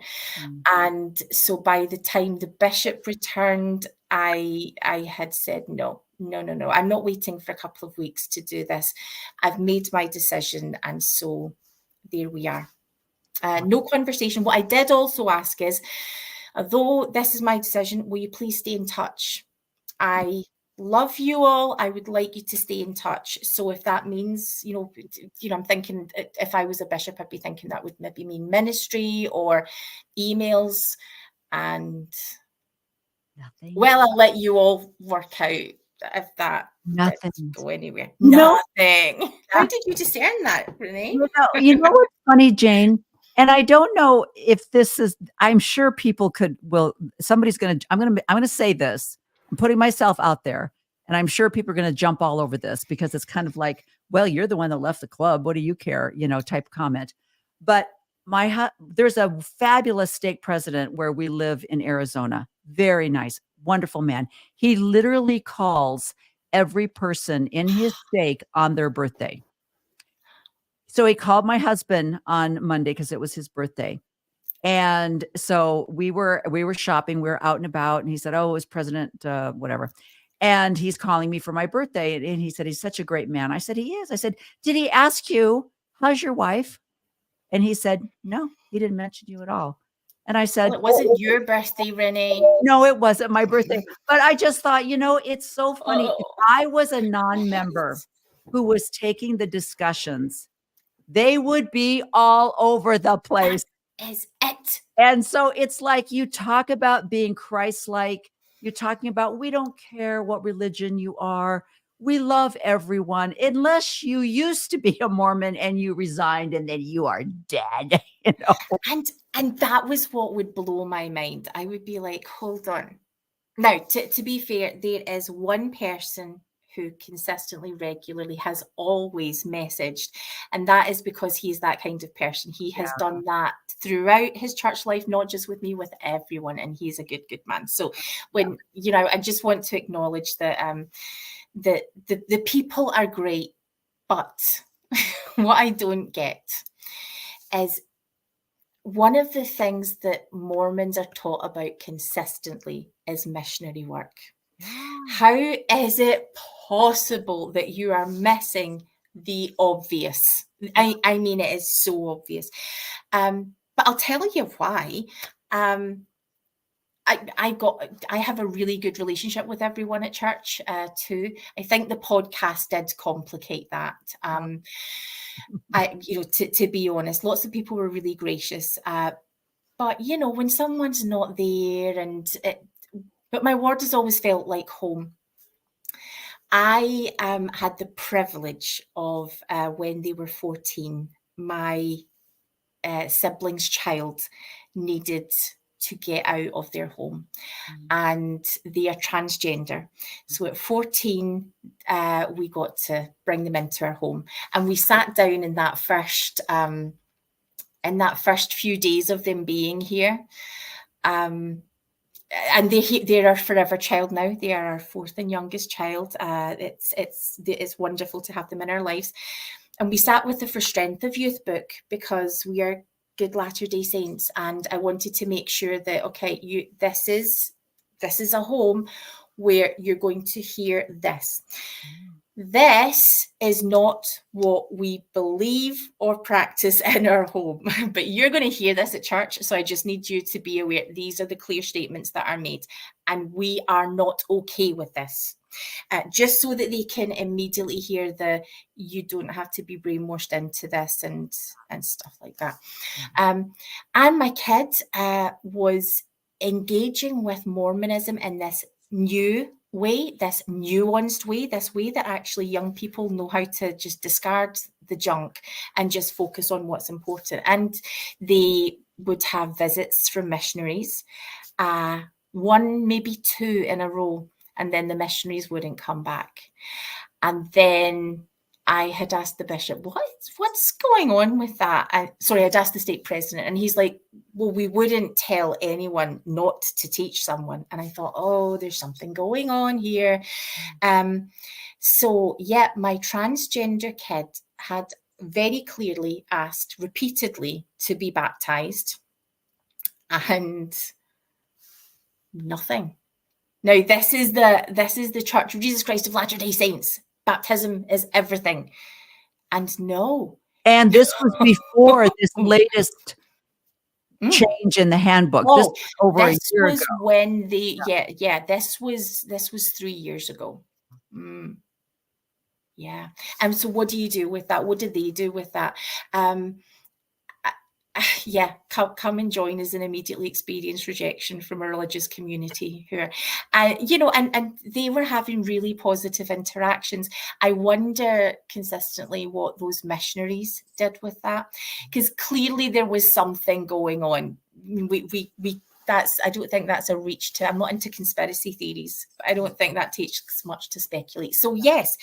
And so by the time the bishop returned, I had said, no, I'm not waiting for a couple of weeks to do this. I've made my decision. And so there we are. No conversation. What I did also ask is, although this is my decision, will you please stay in touch? I love you all. I would like you to stay in touch. So if that means, I'm thinking if I was a bishop, I'd be thinking that would maybe mean ministry or emails. And nothing. Well, I'll let you all work out if that didn't go anywhere. No. Nothing. How did you discern that, Renee? You know what's funny, Jane? And I don't know if this is, I'm sure people I'm going to say this. I'm putting myself out there, and I'm sure people are going to jump all over this because it's kind of like, well, you're the one that left the club. What do you care? Type comment. But there's a fabulous stake president where we live in Arizona. Very nice, wonderful man. He literally calls every person in his stake on their birthday. So he called my husband on Monday because it was his birthday. And so we were shopping, we were out and about, and he said, "Oh, it was President whatever." And he's calling me for my birthday. And he said, "He's such a great man." I said, "He is." I said, "Did he ask you, how's your wife?" And he said, "No, he didn't mention you at all." And I said, Well, it wasn't your birthday, Renee. "No, it wasn't my birthday." But I just thought, it's so funny. If Oh. I was a non-member who was taking the discussions, they would be all over the place. Is it? And so it's like, you talk about being Christ-like. You're talking about, we don't care what religion you are. We love everyone, unless you used to be a Mormon and you resigned and then you are dead. And that was what would blow my mind. I would be like, hold on. Now, to be fair, there is one person who consistently, regularly has always messaged. And that is because he's that kind of person. He has done that throughout his church life, not just with me, with everyone. And he's a good man. So when, I just want to acknowledge that the people are great. But what I don't get is one of the things that Mormons are taught about consistently is missionary work. How is it possible that you are missing the obvious? I mean, it is so obvious. But I'll tell you why. I have a really good relationship with everyone at church too. I think the podcast did complicate that. To be honest, lots of people were really gracious. But when someone's not there, but my ward has always felt like home. I had the privilege of, when they were 14, my sibling's child needed to get out of their home, and they are transgender. So at 14, we got to bring them into our home, and we sat down in that first few days of them being here. And they're our forever child now. They are our fourth and youngest child. It's wonderful to have them in our lives. And we sat with the For Strength of Youth book because we are good Latter-day Saints, and I wanted to make sure that this is a home where you're going to hear this. This is not what we believe or practice in our home, but you're going to hear this at church. So I just need you to be aware. These are the clear statements that are made, and we are not okay with this. Just so that they can immediately hear you don't have to be brainwashed into this and stuff like that. And my kid was engaging with Mormonism in this new way, this nuanced way, this way that actually young people know how to just discard the junk and just focus on what's important. And they would have visits from missionaries, one, maybe two in a row, and then the missionaries wouldn't come back. And then I had asked the bishop, what's going on with that? I'd asked the stake president, and he's like, well, we wouldn't tell anyone not to teach someone. And I thought, oh, there's something going on here. So yeah, my transgender kid had very clearly asked repeatedly to be baptized, and nothing. Now, this is the Church of Jesus Christ of Latter-day Saints. Baptism is everything. And no. And this was before this latest change in the handbook. Oh, this was over a year was ago. When this was 3 years ago. Yeah. And so what do you do with that? What did they do with that? Come and join us and immediately experience rejection from a religious community who are, and they were having really positive interactions. I wonder consistently what those missionaries did with that, because clearly there was something going on. I don't think that's a reach to, I'm not into conspiracy theories, but I don't think that takes much to speculate. So yes,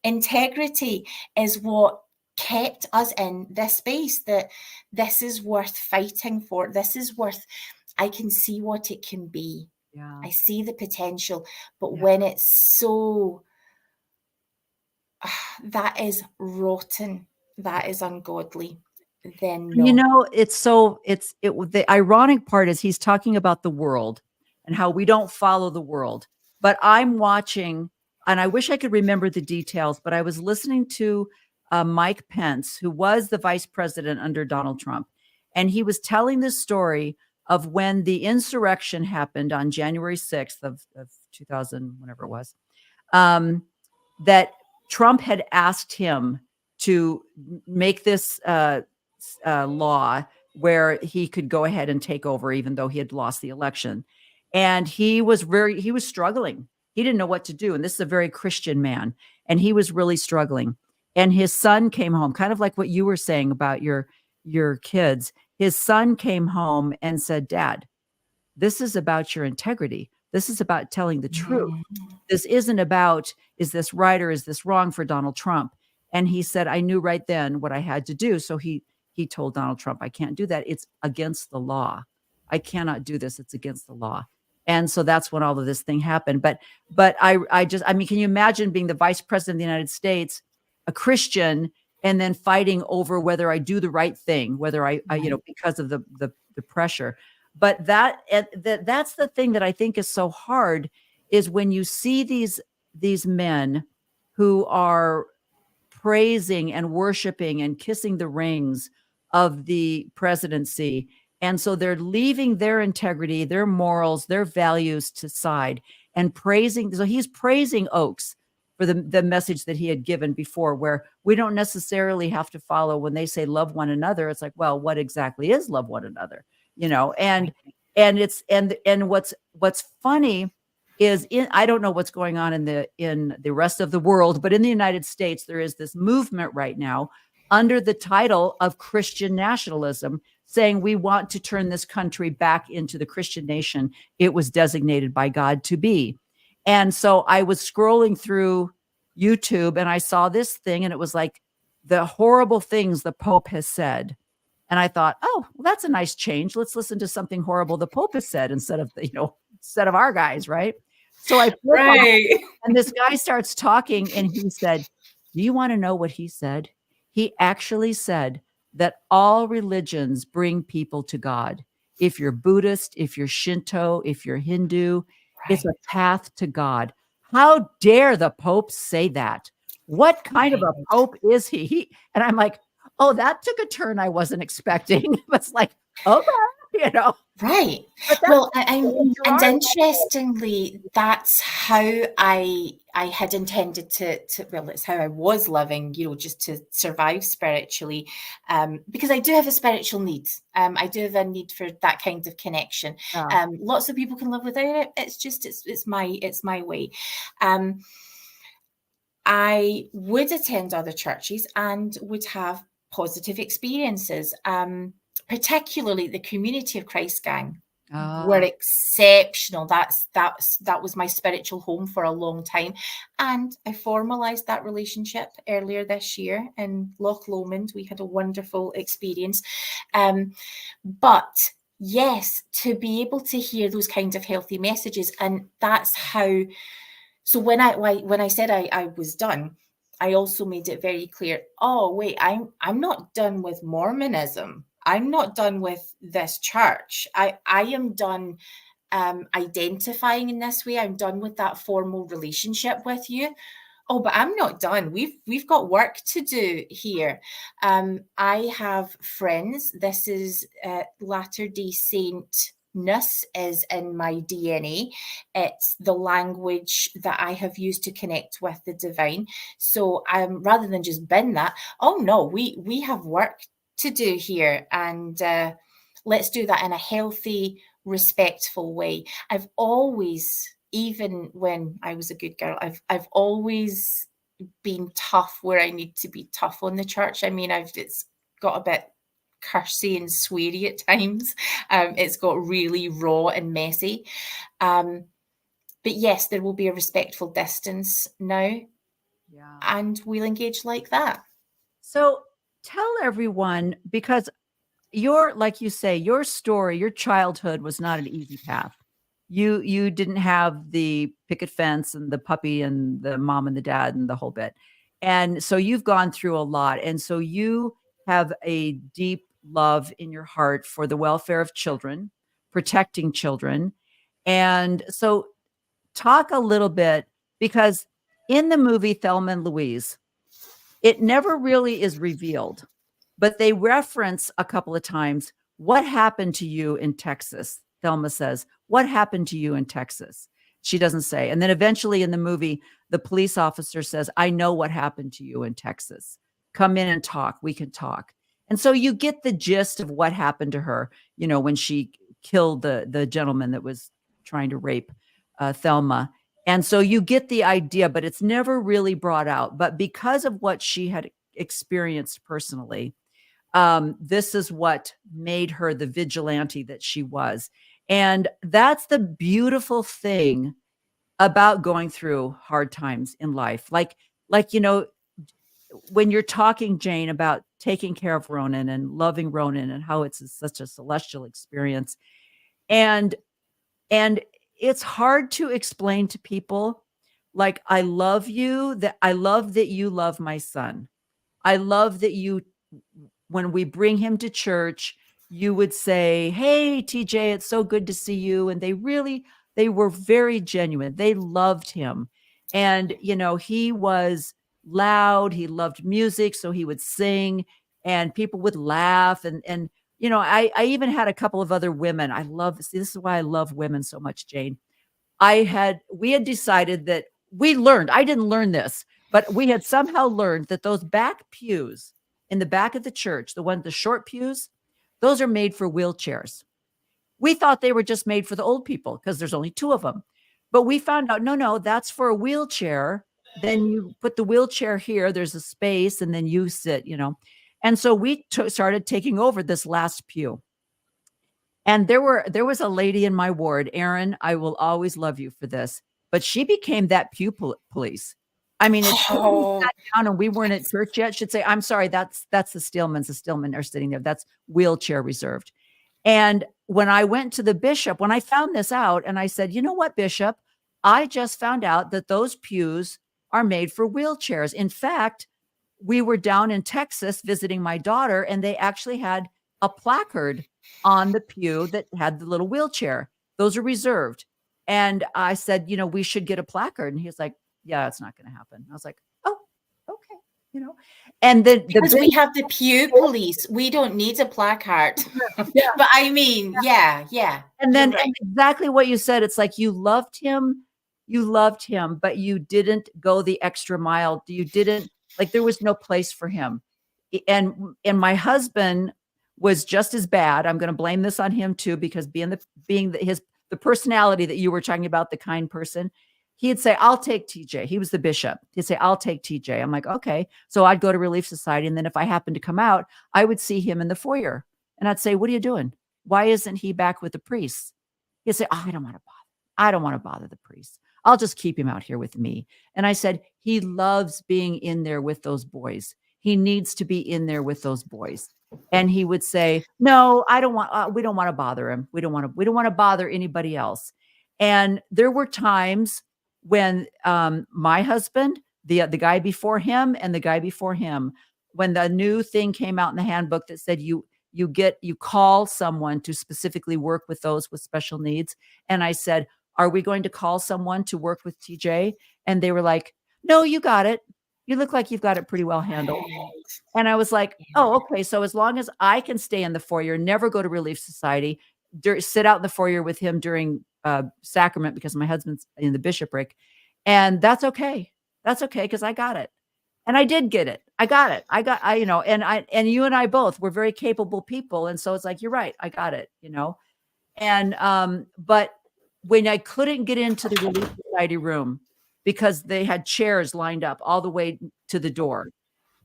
integrity is what kept us in this space, that this is worth fighting for. This is worth, I can see what it can be. Yeah. I see the potential. But Yeah. when it's so, that is rotten, that is ungodly, then no. You know, the ironic part is he's talking about the world and how we don't follow the world. But I'm watching, and I wish I could remember the details, but I was listening to Mike Pence, who was the vice president under Donald Trump. And he was telling this story of when the insurrection happened on January 6th of 2000, whatever it was, that Trump had asked him to make this law where he could go ahead and take over, even though he had lost the election. And he was struggling. He didn't know what to do. And this is a very Christian man. And he was really struggling. And his son came home, kind of like what you were saying about your kids. His son came home and said, Dad, this is about your integrity. This is about telling the truth. This isn't about, is this right or is this wrong for Donald Trump? And he said, I knew right then what I had to do. So he told Donald Trump, I can't do that. It's against the law. I cannot do this. It's against the law. And so that's when all of this thing happened. But I mean, can you imagine being the vice president of the United States, a Christian, and then fighting over whether I do the right thing, whether I because of the pressure. But that's the thing that I think is so hard, is when you see these men who are praising and worshiping and kissing the rings of the presidency. And so they're leaving their integrity, their morals, their values to side and praising. So he's praising Oakes for the message that he had given before, where we don't necessarily have to follow when they say love one another. It's like, well, what exactly is love one another? And what's funny is I don't know what's going on in the rest of the world, but in the United States, there is this movement right now under the title of Christian nationalism, saying we want to turn this country back into the Christian nation it was designated by God to be. And so I was scrolling through YouTube and I saw this thing, and it was like the horrible things the Pope has said. And I thought, oh, well, that's a nice change. Let's listen to something horrible the Pope has said instead of our guys, right? So I put on, and this guy starts talking, and he said, do you want to know what he said? He actually said that all religions bring people to God. If you're Buddhist, if you're Shinto, if you're Hindu, it's a path to God. How dare the Pope say that? What kind of a Pope is he? And I'm like, oh, that took a turn I wasn't expecting. It's like, okay, Right. Well, and interestingly, that's how I had intended to well, it's how I was living, just to survive spiritually, because I do have a spiritual need. I do have a need for that kind of connection. Lots of people can live without it. It's just, it's my way. I would attend other churches and would have positive experiences. Particularly the Community of Christ gang were exceptional. That was my spiritual home for a long time. And I formalized that relationship earlier this year in Loch Lomond. We had a wonderful experience. But yes, to be able to hear those kinds of healthy messages, and that's how. So when I said I was done, I also made it very clear, oh, wait, I'm not done with Mormonism. I'm not done with this church. I am done identifying in this way. I'm done with that formal relationship with you. Oh, but I'm not done. We've got work to do here. I have friends. This is Latter-day Saint-ness is in my DNA. It's the language that I have used to connect with the divine. So rather than just bin that, oh no, we have work to do here, and let's do that in a healthy, respectful way. I've always, even when I was a good girl, I've always been tough where I need to be tough on the church. I mean, it's got a bit cursey and sweary at times. It's got really raw and messy. But yes, there will be a respectful distance now, and we'll engage like that. So tell everyone, because like you say, your story, your childhood was not an easy path. You didn't have the picket fence and the puppy and the mom and the dad and the whole bit. And so you've gone through a lot. And so you have a deep love in your heart for the welfare of children, protecting children. And so talk a little bit, because in the movie Thelma and Louise, it never really is revealed, but they reference a couple of times, what happened to you in Texas? Thelma says, what happened to you in Texas? She doesn't say. And then eventually in the movie, the police officer says, I know what happened to you in Texas. Come in and talk. We can talk. And so you get the gist of what happened to her, when she killed the gentleman that was trying to rape Thelma. And so you get the idea, but it's never really brought out. But because of what she had experienced personally, this is what made her the vigilante that she was. And that's the beautiful thing about going through hard times in life. Like, when you're talking, Jane, about taking care of Ronan and loving Ronan and how it's such a celestial experience. And it's hard to explain to people, like, I love you, that I love that you love my son. I love that you, when we bring him to church, you would say, hey, TJ, it's so good to see you. And they were very genuine. They loved him. And, he was loud. He loved music. So he would sing and people would laugh. And I even had a couple of other women. This is why I love women so much, Jane. We had decided that I didn't learn this, but we had somehow learned that those back pews in the back of the church, the short pews, those are made for wheelchairs. We thought they were just made for the old people because there's only 2 of them. But we found out, no, that's for a wheelchair. Then you put the wheelchair here, there's a space, and then you sit, And so we started taking over this last pew. And there was a lady in my ward, Erin, I will always love you for this, but she became that pew police. I mean, if she sat down and we weren't at church yet, she'd say, I'm sorry, that's the Stillmans. The Stillmen are sitting there. That's wheelchair reserved. And when I went to the bishop, when I found this out, and I said, you know what, Bishop, I just found out that those pews are made for wheelchairs. In fact, we were down in Texas visiting my daughter, and they actually had a placard on the pew that had the little wheelchair. Those are reserved. And I said, we should get a placard. And he was like, yeah, it's not going to happen. I was like, oh, okay. And then because we have the pew police, we don't need a placard. Yeah. But I mean, yeah. And then exactly what you said, it's like you loved him, but you didn't go the extra mile. You didn't, like, there was no place for him. And my husband was just as bad. I'm going to blame this on him too, because being the personality that you were talking about, the kind person, he'd say, I'll take TJ. He was the bishop. He'd say, I'll take TJ. I'm like, okay. So I'd go to Relief Society. And then if I happened to come out, I would see him in the foyer and I'd say, what are you doing? Why isn't he back with the priests? He'd say, I don't want to bother. I don't want to bother the priests. I'll just keep him out here with me. And I said, he loves being in there with those boys. He needs to be in there with those boys. And he would say, no, I don't want, we don't want to bother him. We don't want to bother anybody else. And there were times when my husband, the guy before him and the guy before him, when the new thing came out in the handbook that said you call someone to specifically work with those with special needs. And I said, are we going to call someone to work with TJ? And they were like, no, you got it. You look like you've got it pretty well handled. And I was like, oh, okay. So as long as I can stay in the foyer, never go to Relief Society, sit out in the foyer with him during sacrament, because my husband's in the bishopric, and that's okay. That's okay, because I got it. And I did get it. I got it. And you and I both were very capable people. And so it's like, you're right. I got it, And, but when I couldn't get into the Relief Society room because they had chairs lined up all the way to the door,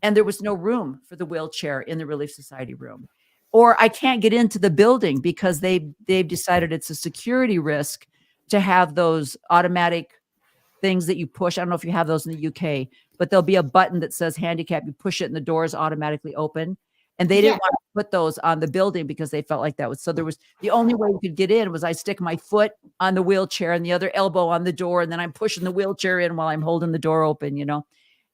and there was no room for the wheelchair in the Relief Society room, or I can't get into the building because they've decided it's a security risk to have those automatic things that you push. I don't know if you have those in the UK, but there'll be a button that says handicap. You push it and the doors automatically open. And they didn't want to put those on the building because they felt like that was, so there was, the only way you could get in was I stick my foot on the wheelchair and the other elbow on the door. And then I'm pushing the wheelchair in while I'm holding the door open, you know?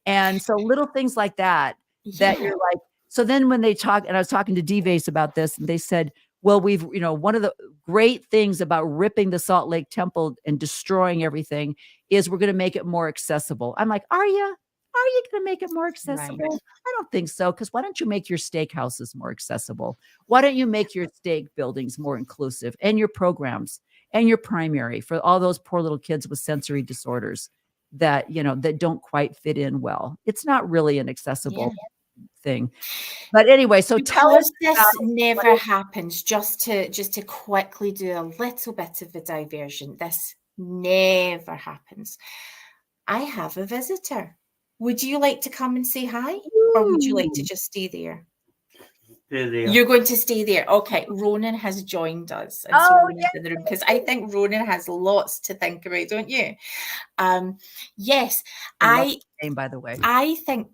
And so little things like that, that you're like, so then when they talk, and I was talking to D-Vase about this, and they said, well, we've, you know, one of the great things about ripping the Salt Lake Temple and destroying everything is we're going to make it more accessible. I'm like, are you? Are you going to make it more accessible? Right. I don't think so. Because why don't you make your steakhouses more accessible? Why don't you make your steak buildings more inclusive, and your programs and your primary for all those poor little kids with sensory disorders that, you know, that don't quite fit in well? It's not really an accessible thing. But anyway, so tell us this about never happens. Just to quickly do a little bit of a diversion. This never happens. I have a visitor. Would you like to come and say hi? Or would you like to just stay there? Stay there. You're going to stay there. Okay. Ronan has joined us. And so Ronan's in the room, because I think Ronan has lots to think about, don't you? Yes. Name, by the way. I think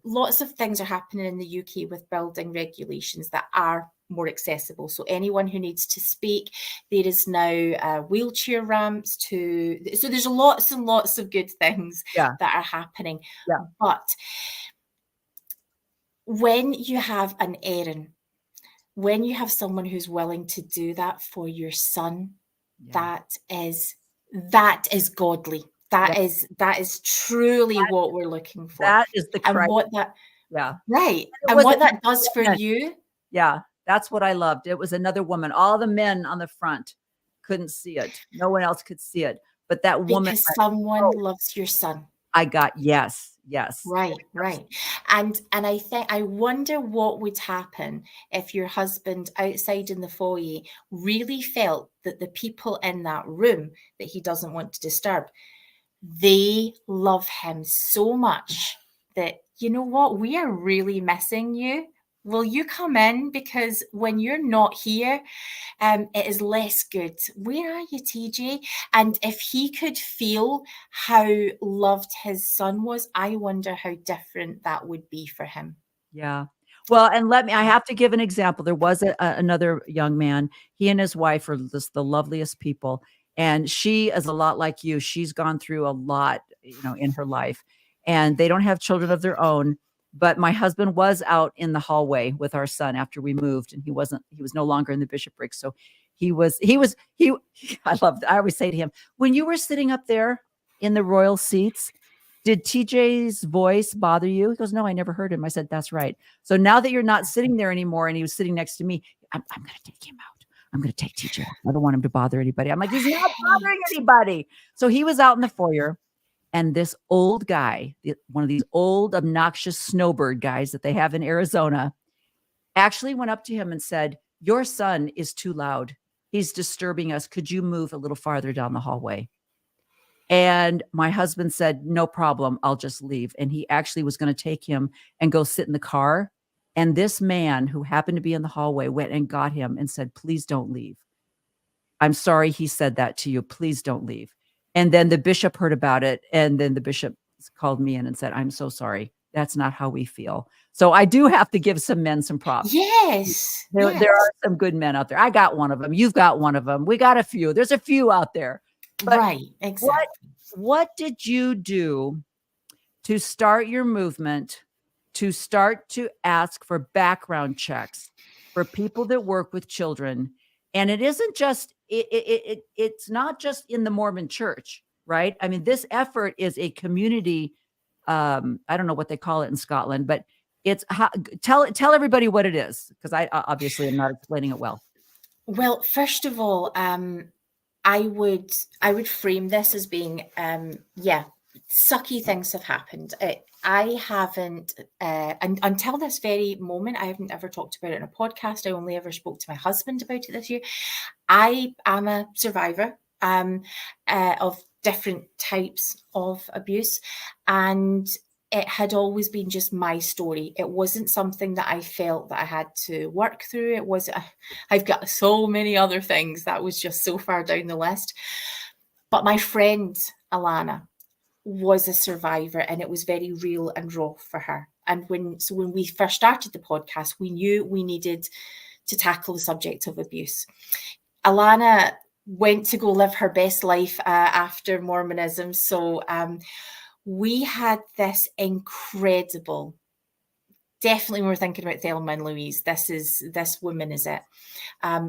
lots of things are happening in the UK with building regulations that are more accessible. So anyone who needs to speak, there is now wheelchair ramps so there's lots and lots of good things that are happening. Yeah. But when you have an Erin, when you have someone who's willing to do that for your son, that is godly. That is truly what we're looking for. That is the and what that right. And what that does for you. Yeah, that's what I loved. It was another woman. All the men on the front couldn't see it. No one else could see it. But that woman, because someone loves your son. I got yes. Right. And I wonder what would happen if your husband outside in the foyer really felt that the people in that room that he doesn't want to disturb, they love him so much that, you know what, we are really missing you. Will you come in? Because when you're not here, it is less good. Where are you, TJ? And if he could feel how loved his son was, I wonder how different that would be for him. Yeah. Well, and I have to give an example. There was another young man. He and his wife are just the loveliest people. And she is a lot like you. She's gone through a lot, you know, in her life, and they don't have children of their own. But my husband was out in the hallway with our son after we moved, and he was no longer in the bishopric. So I always say to him, when you were sitting up there in the royal seats, did TJ's voice bother you? He goes, no, I never heard him. I said, that's right. So now that you're not sitting there anymore, and he was sitting next to me, I'm going to take him out. I'm going to take TJ. I don't want him to bother anybody. I'm like, he's not bothering anybody. So he was out in the foyer. And this old guy, one of these old obnoxious snowbird guys that they have in Arizona, actually went up to him and said, your son is too loud. He's disturbing us. Could you move a little farther down the hallway? And my husband said, no problem. I'll just leave. And he actually was going to take him and go sit in the car. And this man who happened to be in the hallway went and got him and said, please don't leave. I'm sorry he said that to you. Please don't leave. And then the bishop heard about it. And then the bishop called me in and said, I'm so sorry. That's not how we feel. So I do have to give some men some props. Yes. There are some good men out there. I got one of them. You've got one of them. We got a few. There's a few out there. But right. Exactly. What did you do to start your movement, to start to ask for background checks for people that work with children? And it isn't just, it's not just in the Mormon church, right? I mean, this effort is a community, I don't know what they call it in Scotland, but it's tell everybody what it is, because I obviously am not explaining it well. Well, first of all, I would frame this as being, sucky things have happened. I haven't, and until this very moment, I haven't ever talked about it in a podcast. I only ever spoke to my husband about it this year. I am a survivor of different types of abuse, and it had always been just my story. It wasn't something that I felt that I had to work through. It was, I've got so many other things that was just so far down the list. But my friend, Alana, was a survivor, and it was very real and raw for her. And when we first started the podcast, we knew we needed to tackle the subject of abuse. Alana went to go live her best life after Mormonism. So we had this incredible, definitely when we're thinking about Thelma and Louise, this woman is it.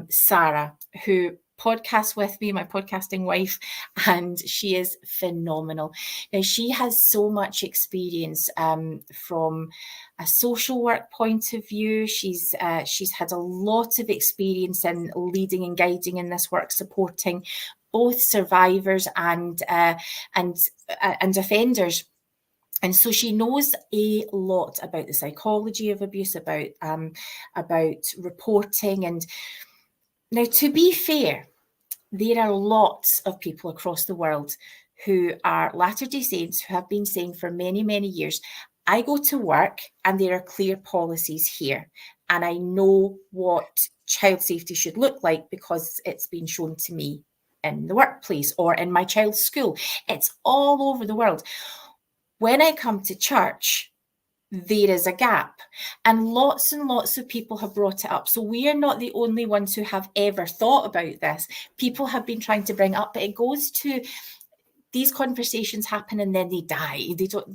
Sarah, who podcasts with me, my podcasting wife, and she is phenomenal. Now, she has so much experience from a social work point of view. She's had a lot of experience in leading and guiding in this work, supporting both survivors and offenders. And so she knows a lot about the psychology of abuse, about reporting. And now, to be fair, there are lots of people across the world who are Latter-day Saints who have been saying for many, many years, I go to work and there are clear policies here, and I know what child safety should look like because it's been shown to me in the workplace or in my child's school. It's all over the world. When I come to church, there is a gap, and lots of people have brought it up. So we are not the only ones who have ever thought about this. People have been trying to bring it up, but it goes to these conversations happen and then they die.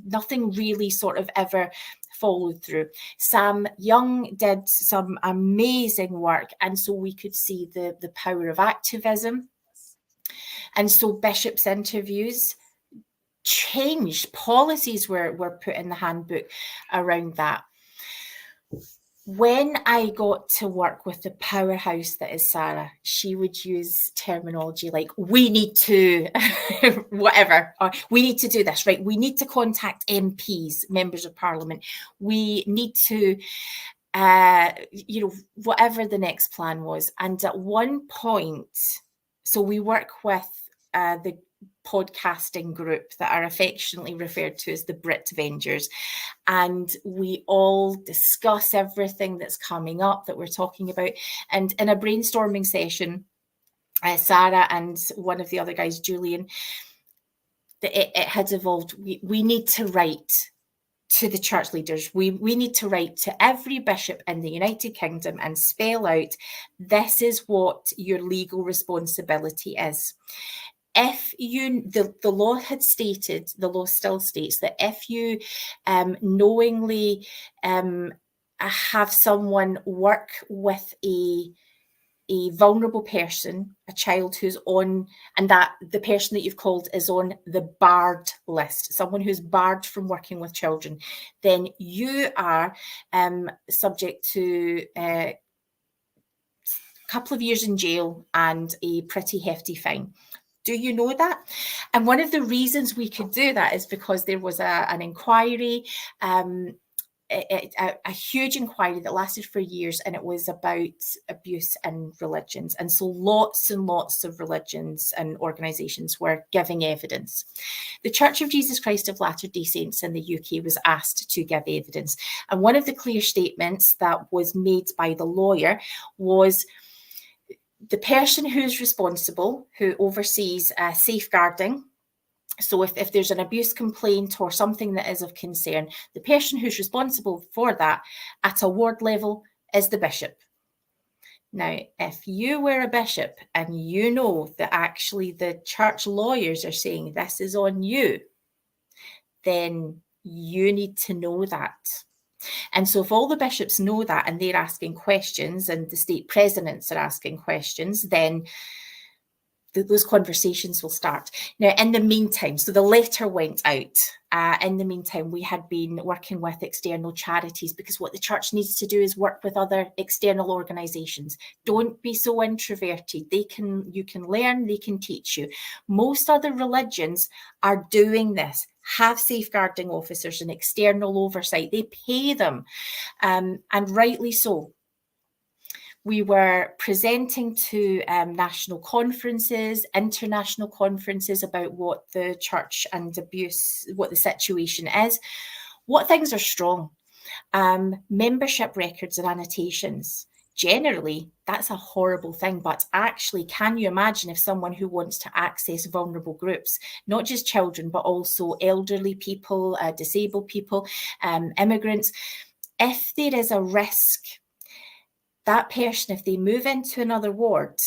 Nothing really sort of ever followed through. Sam Young did some amazing work, and so we could see the power of activism. And so Bishop's interviews changed. Policies were put in the handbook around that. When I got to work with the powerhouse that is Sarah, she would use terminology like, we need to, whatever, or we need to do this, right? We need to contact MPs, members of parliament. We need to, whatever the next plan was. And at one point, so we work with the podcasting group that are affectionately referred to as the Brit Vengers, and we all discuss everything that's coming up that we're talking about. And in a brainstorming session, Sarah and one of the other guys, Julian, it had evolved. We need to write to the church leaders. We need to write to every bishop in the United Kingdom and spell out, this is what your legal responsibility is. If the law had stated, the law still states that if you knowingly have someone work with a vulnerable person, a child who's on, and that the person that you've called is on the barred list, someone who's barred from working with children, then you are subject to a couple of years in jail and a pretty hefty fine. Do you know that? And one of the reasons we could do that is because there was an inquiry, a huge inquiry that lasted for years, and it was about abuse in religions. And so lots and lots of religions and organisations were giving evidence. The Church of Jesus Christ of Latter-day Saints in the UK was asked to give evidence. And one of the clear statements that was made by the lawyer was, the person who's responsible, who oversees safeguarding, so if there's an abuse complaint or something that is of concern, the person who's responsible for that at a ward level is the bishop. Now, if you were a bishop and you know that actually the church lawyers are saying this is on you, then you need to know that. And so if all the bishops know that and they're asking questions and the state presidents are asking questions, then those conversations will start. Now, in the meantime, so the letter went out. In the meantime, we had been working with external charities, because what the church needs to do is work with other external organisations. Don't be so introverted. You can learn, they can teach you. Most other religions are doing this, have safeguarding officers and external oversight. They pay them, and rightly so. We were presenting to national conferences, international conferences about what the church and abuse, what the situation is, what things are strong. Membership records and annotations. generally, that's a horrible thing. But actually, can you imagine if someone who wants to access vulnerable groups, not just children, but also elderly people, disabled people, immigrants, if there is a risk, that person, if they move into another ward,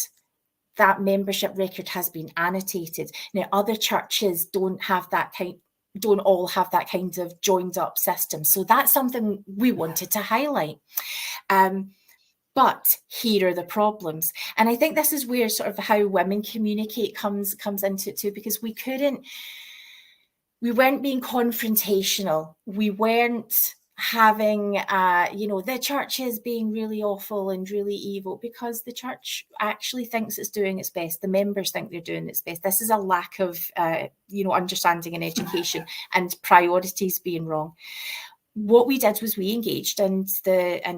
that membership record has been annotated. Now, other churches don't all have that kind of joined up system. So that's something we wanted to highlight. But here are the problems. And I think this is where sort of how women communicate comes into it too, because we weren't being confrontational. We weren't having, the church is being really awful and really evil, because the church actually thinks it's doing its best. The members think they're doing its best. This is a lack of, understanding and education and priorities being wrong. What we did was we engaged, and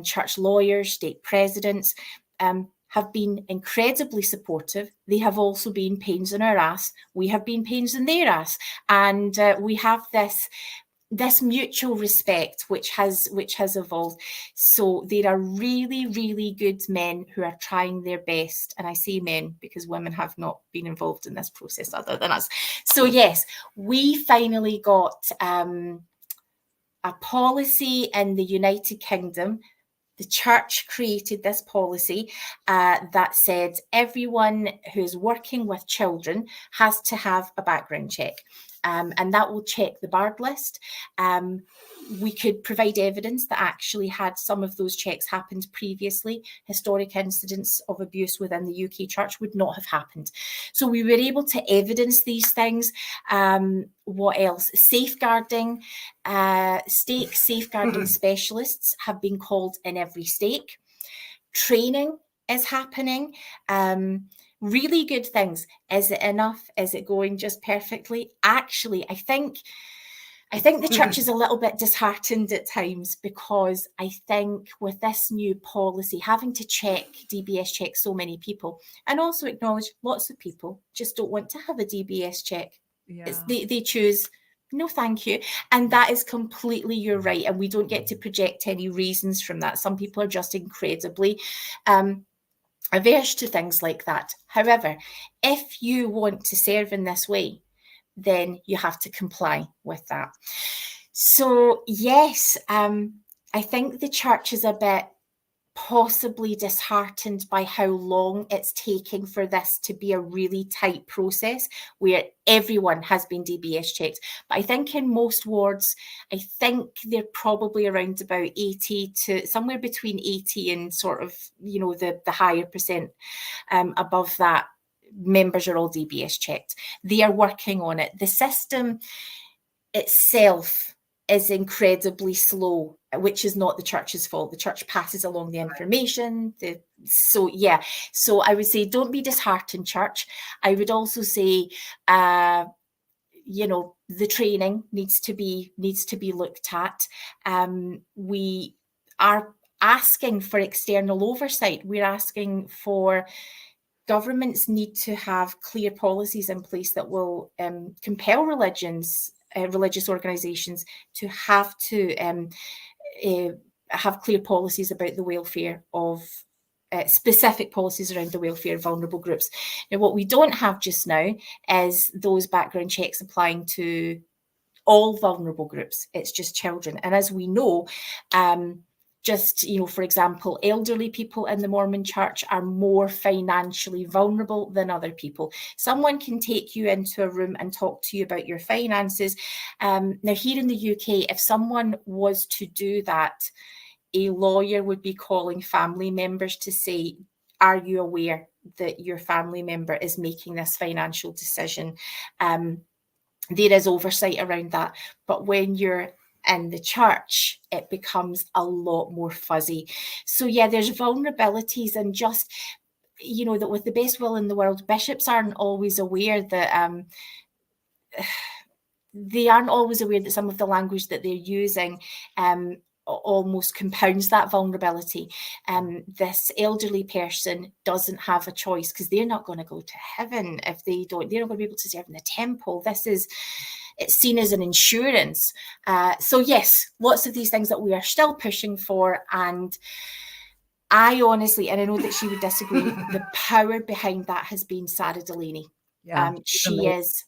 church lawyers, stake presidents have been incredibly supportive. They have also been pains in our ass. We have been pains in their ass, and we have this mutual respect which has evolved. So there are really, really good men who are trying their best, and I say men because women have not been involved in this process other than us. So yes, we finally got a policy in the United Kingdom. The church created this policy that said everyone who's working with children has to have a background check. And that will check the barred list. We could provide evidence that actually had some of those checks happened previously. Historic incidents of abuse within the UK church would not have happened. So we were able to evidence these things. What else? Safeguarding, stake safeguarding specialists have been called in every stake. Training is happening. Really good things. Is it enough? Is it going just perfectly? Actually, I think the church is a little bit disheartened at times, because I think with this new policy, having to DBS check so many people, and also acknowledge lots of people just don't want to have a DBS check. Yeah. They choose, no, thank you. And that is completely your right. And we don't get to project any reasons from that. Some people are just incredibly averse to things like that. However, if you want to serve in this way, then you have to comply with that. So yes, I think the church is a bit possibly disheartened by how long it's taking for this to be a really tight process where everyone has been DBS checked. But I think in most wards, I think they're probably around about 80 to somewhere between 80 and sort of, the higher percent above that. Members are all DBS checked. They are working on it. The system itself is incredibly slow, which is not the church's fault. The church passes along the information. So I would say don't be disheartened, church. I would also say, the training needs to be looked at. We are asking for external oversight. We're asking for governments need to have clear policies in place that will compel religious organisations to have clear policies about the welfare of specific policies around the welfare of vulnerable groups. Now, what we don't have just now is those background checks applying to all vulnerable groups. It's just children. And as we know, for example, elderly people in the Mormon church are more financially vulnerable than other people. Someone can take you into a room and talk to you about your finances. Now, here in the UK, if someone was to do that, a lawyer would be calling family members to say, are you aware that your family member is making this financial decision? There is oversight around that. But when you're in the church, it becomes a lot more fuzzy. So yeah, there's vulnerabilities, and just, that with the best will in the world, bishops aren't always aware that some of the language that they're using almost compounds that vulnerability. This elderly person doesn't have a choice, because they're not going to go to heaven if they're not going to be able to serve in the temple. It's seen as an insurance. So yes, lots of these things that we are still pushing for, and I honestly, and I know that she would disagree, the power behind that has been Sarah Delaney. Yeah, She is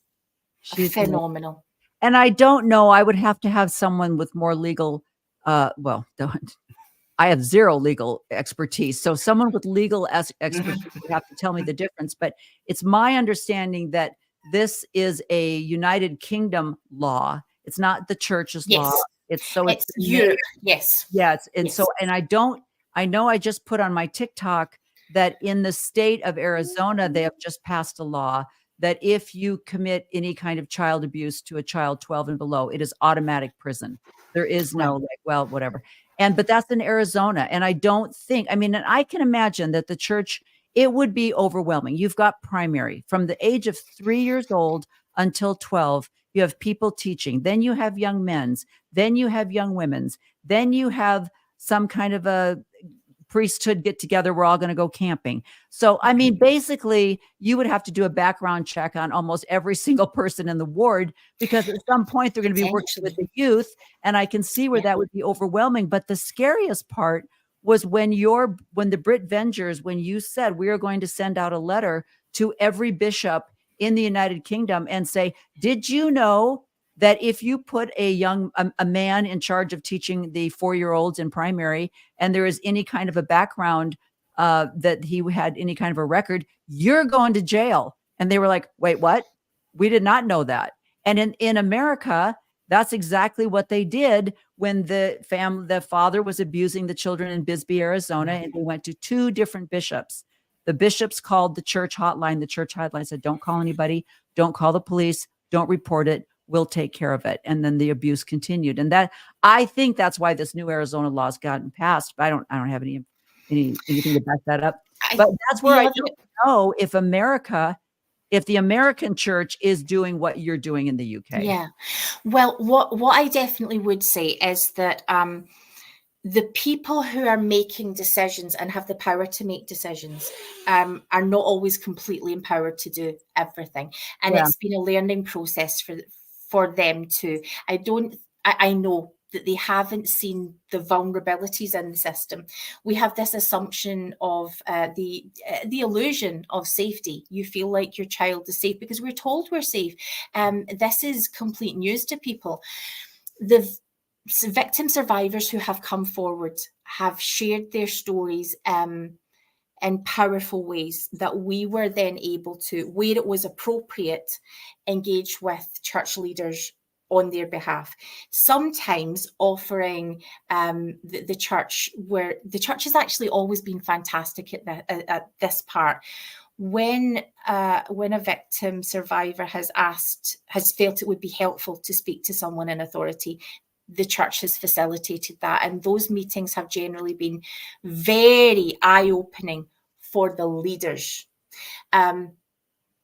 she's phenomenal. and I don't know. I would have to have someone with more legal. Don't. I have zero legal expertise, so someone with legal expertise would have to tell me the difference. But it's my understanding that this is a United Kingdom law. It's not the church's law. Yes. It's Europe. Yes. Yes. And Yes. so, and I know I just put on my TikTok that in the state of Arizona, they have just passed a law that if you commit any kind of child abuse to a child 12 and below, it is automatic prison. There is no like, well, whatever. But that's in Arizona. And I don't think, and I can imagine that the church, it would be overwhelming. You've got primary from the age of 3 years old until 12. You have people teaching. Then you have young men's. Then you have young women's. Then you have some kind of a priesthood get together. We're all going to go camping. So, basically, you would have to do a background check on almost every single person in the ward because at some point they're going to be working with the youth. And I can see where that would be overwhelming. But the scariest part was when the Brit Vengers, when you said we are going to send out a letter to every bishop in the United Kingdom and say, did you know that if you put a man in charge of teaching the 4-year-olds in primary, and there is any kind of a background that he had any kind of a record, you're going to jail. And they were like, wait, what? We did not know that. And in America, that's exactly what they did when the father was abusing the children in Bisbee, Arizona, and they went to 2 different bishops. The bishops called the church hotline. The church hotline said, don't call anybody, don't call the police, don't report it. We'll take care of it. And then the abuse continued. And that, I think that's why this new Arizona law has gotten passed. But I don't have anything to back that up. But that's where I don't know if the American church is doing what you're doing in the UK. Yeah. Well, what I definitely would say is that the people who are making decisions and have the power to make decisions are not always completely empowered to do everything. And it's been a learning process for them too. I know that they haven't seen the vulnerabilities in the system. We have this assumption of the illusion of safety. You feel like your child is safe because we're told we're safe. This is complete news to people. The victim survivors who have come forward have shared their stories in powerful ways that we were then able to, where it was appropriate, engage with church leaders on their behalf, sometimes offering the church, where the church has actually always been fantastic at this part. When a victim survivor has felt it would be helpful to speak to someone in authority, the church has facilitated that. And those meetings have generally been very eye-opening for the leaders,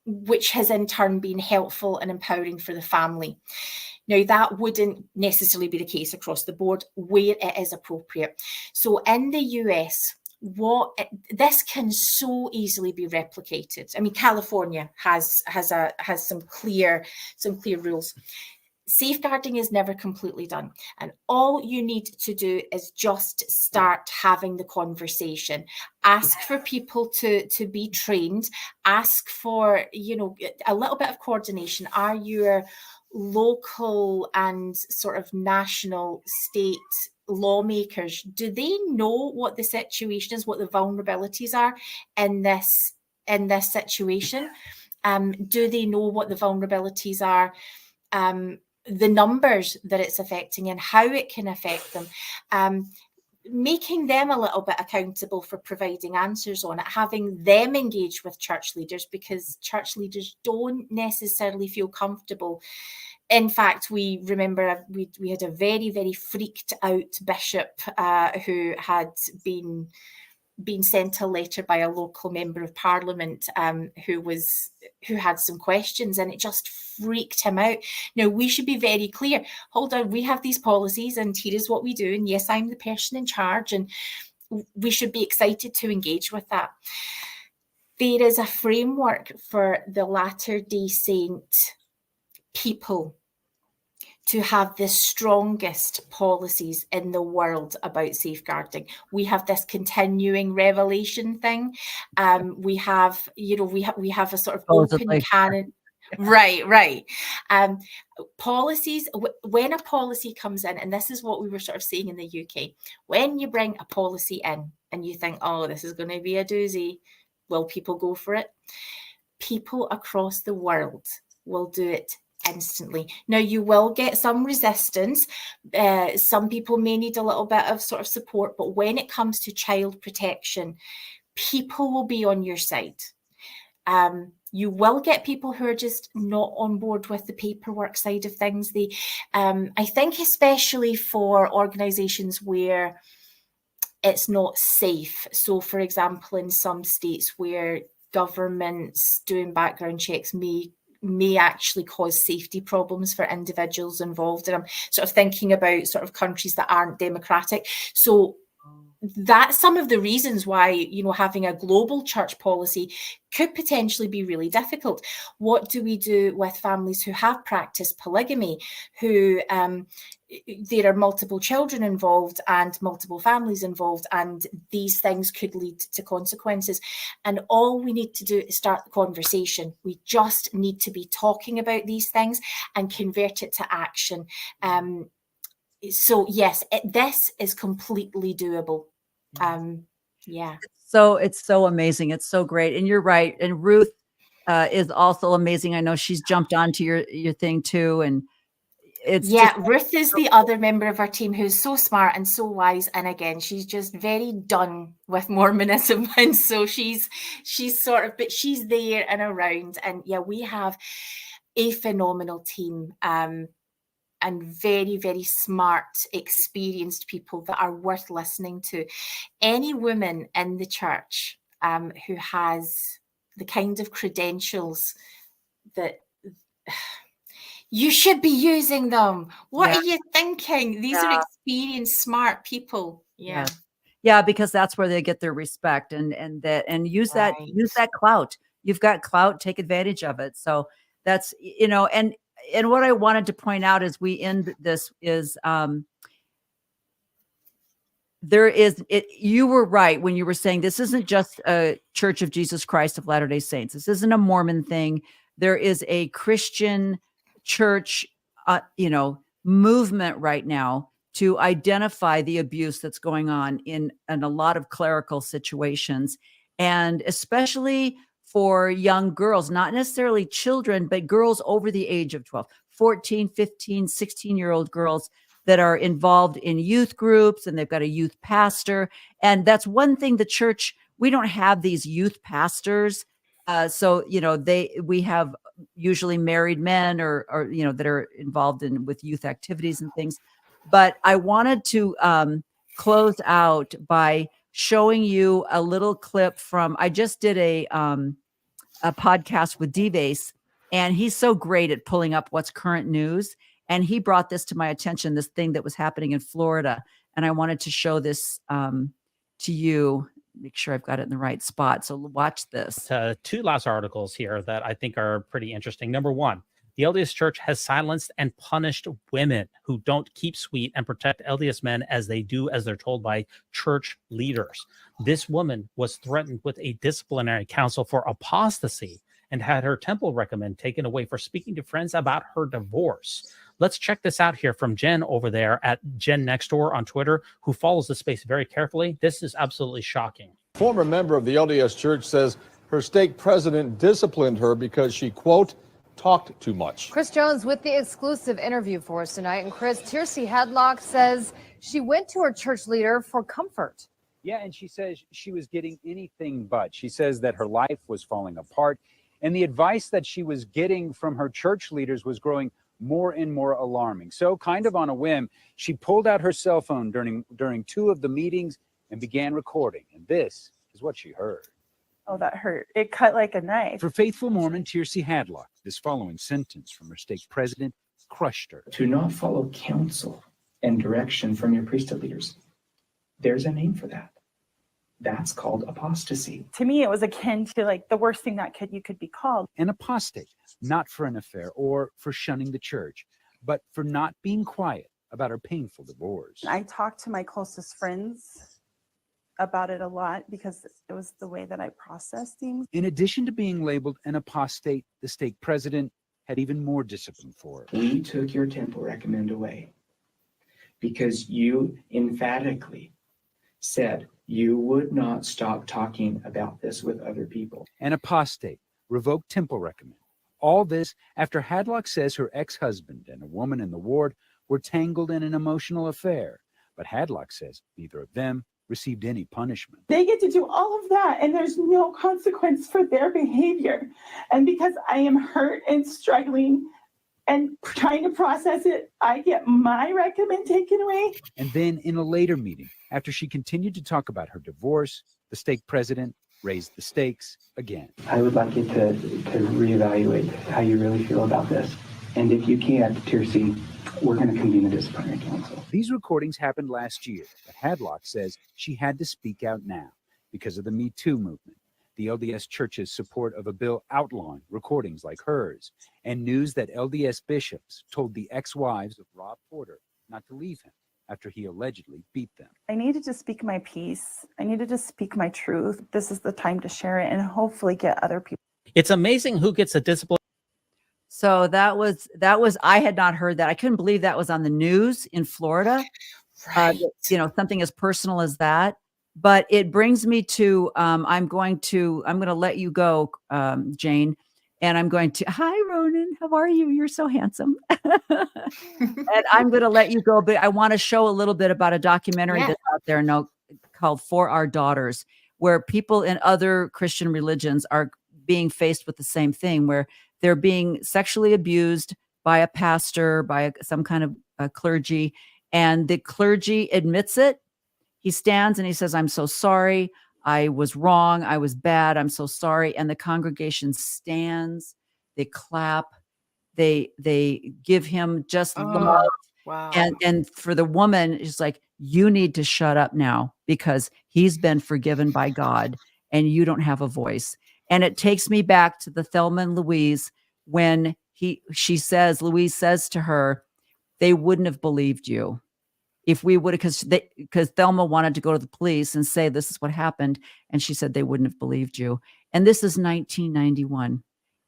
which has in turn been helpful and empowering for the family. Now, that wouldn't necessarily be the case across the board where it is appropriate. So in the US, this can so easily be replicated. California has some clear rules. Safeguarding is never completely done. And all you need to do is just start having the conversation. Ask for people to be trained. Ask for, a little bit of coordination. Are your local and sort of national state lawmakers, do they know what the situation is, what the vulnerabilities are in this situation? Do they know what the vulnerabilities are? The numbers that it's affecting and how it can affect them, making them a little bit accountable for providing answers on it, having them engage with church leaders, because church leaders don't necessarily feel comfortable. In fact, we remember we had a very, very freaked out bishop who had been sent a letter by a local member of parliament who had some questions, and it just freaked him out. Now, we should be very clear. Hold on, we have these policies and here is what we do. And yes, I'm the person in charge, and we should be excited to engage with that. There is a framework for the Latter-day Saint people to have the strongest policies in the world about safeguarding. We have this continuing revelation thing. We have, we have a sort of open canon. Right. Policies, when a policy comes in, and this is what we were sort of seeing in the UK, when you bring a policy in and you think, oh, this is going to be a doozy, will people go for it? People across the world will do it instantly. Now, you will get some resistance. Some people may need a little bit of sort of support, but when it comes to child protection, people will be on your side. You will get people who are just not on board with the paperwork side of things. I think especially for organisations where it's not safe. So, for example, in some states where governments doing background checks may actually cause safety problems for individuals involved. And I'm sort of thinking about sort of countries that aren't democratic. So that's some of the reasons why, having a global church policy could potentially be really difficult. What do we do with families who have practiced polygamy, who there are multiple children involved and multiple families involved, and these things could lead to consequences? And all we need to do is start the conversation. We just need to be talking about these things and convert it to action. So yes, this is completely doable. Yeah. So it's so amazing. It's so great. And you're right. And Ruth is also amazing. I know she's jumped onto your thing too. And Ruth is the other member of our team who's so smart and so wise. And again, she's just very done with Mormonism. And so she's sort of, but she's there and around. And yeah, we have a phenomenal team. And very, very smart, experienced people that are worth listening to. Any woman in the church who has the kind of credentials that you should be using them. What are you thinking? These are experienced, smart people. Yeah, because that's where they get their respect and use that clout. You've got clout, take advantage of it. So that's, and what I wanted to point out as we end this is you were right when you were saying this isn't just a Church of Jesus Christ of Latter-day Saints. This isn't a Mormon thing. There is a Christian church, movement right now to identify the abuse that's going on in a lot of clerical situations, and especially for young girls, not necessarily children, but girls over the age of 12, 14, 15, 16-year-old girls that are involved in youth groups, and they've got a youth pastor. And that's one thing the church, we don't have these youth pastors. So, we have usually married men or that are involved with youth activities and things. But I wanted to close out by showing you a little clip from, I just did a podcast with D-Base, and he's so great at pulling up what's current news. And he brought this to my attention, this thing that was happening in Florida. And I wanted to show this to you, make sure I've got it in the right spot. So watch this. Two last articles here that I think are pretty interesting. Number one, the LDS Church has silenced and punished women who don't keep sweet and protect LDS men as they do as they're told by church leaders. This woman was threatened with a disciplinary council for apostasy and had her temple recommend taken away for speaking to friends about her divorce. Let's check this out here from Jen over there at Jen Next Door on Twitter, who follows the space very carefully. This is absolutely shocking. Former member of the LDS Church says her stake president disciplined her because she, quote, talked too much. Chris Jones with the exclusive interview for us tonight. And Chris, Tiercy Hadlock says she went to her church leader for comfort. Yeah, and she says she was getting anything but. She says that her life was falling apart, and the advice that she was getting from her church leaders was growing more and more alarming. So kind of on a whim, she pulled out her cell phone during two of the meetings and began recording. And this is what she heard. Oh, that hurt. It cut like a knife. For faithful Mormon Tiercy Hadlock, this following sentence from her stake president crushed her. To not follow counsel and direction from your priesthood leaders. There's a name for that. That's called apostasy. To me, it was akin to like the worst thing that you could be called. An apostate, not for an affair or for shunning the church, but for not being quiet about her painful divorce. I talked to my closest friends about it a lot because it was the way that I processed things. In addition to being labeled an apostate, the stake president had even more discipline for her. We took your temple recommend away because you emphatically said you would not stop talking about this with other people. An apostate, revoked temple recommend. All this after Hadlock says her ex-husband and a woman in the ward were tangled in an emotional affair. But Hadlock says neither of them received any punishment. They get to do all of that, and there's no consequence for their behavior. And because I am hurt and struggling and trying to process it, I get my recommend taken away. And then in a later meeting, after she continued to talk about her divorce, the stake president raised the stakes again. I would like you to reevaluate how you really feel about this. And if you can't, Tiercy, we're going to convene a disciplinary council. These recordings happened last year, but Hadlock says she had to speak out now because of the Me Too movement, the LDS Church's support of a bill outlawing recordings like hers, and news that LDS bishops told the ex-wives of Rob Porter not to leave him after he allegedly beat them. I needed to speak my piece. I needed to speak my truth. This is the time to share it and hopefully get other people. It's amazing who gets a discipline. So that was, I had not heard that. I couldn't believe that was on the news in Florida. Right. You know, something as personal as that. But it brings me to, I'm going to let you go, Jane. And I'm going to, hi, Ronan, how are you? You're so handsome. And I'm going to let you go, but I want to show a little bit about a documentary that's out there now called For Our Daughters, where people in other Christian religions are being faced with the same thing, where they're being sexually abused by a pastor, by some kind of clergy, and the clergy admits it. He stands and he says, I'm so sorry. I was wrong. I was bad. I'm so sorry. And the congregation stands, they clap, they give him just love. Wow. And for the woman, it's like, you need to shut up now because he's been forgiven by God and you don't have a voice. And it takes me back to the Thelma and Louise when Louise says to her, they wouldn't have believed you if we would have, because Thelma wanted to go to the police and say, this is what happened. And she said, they wouldn't have believed you. And this is 1991.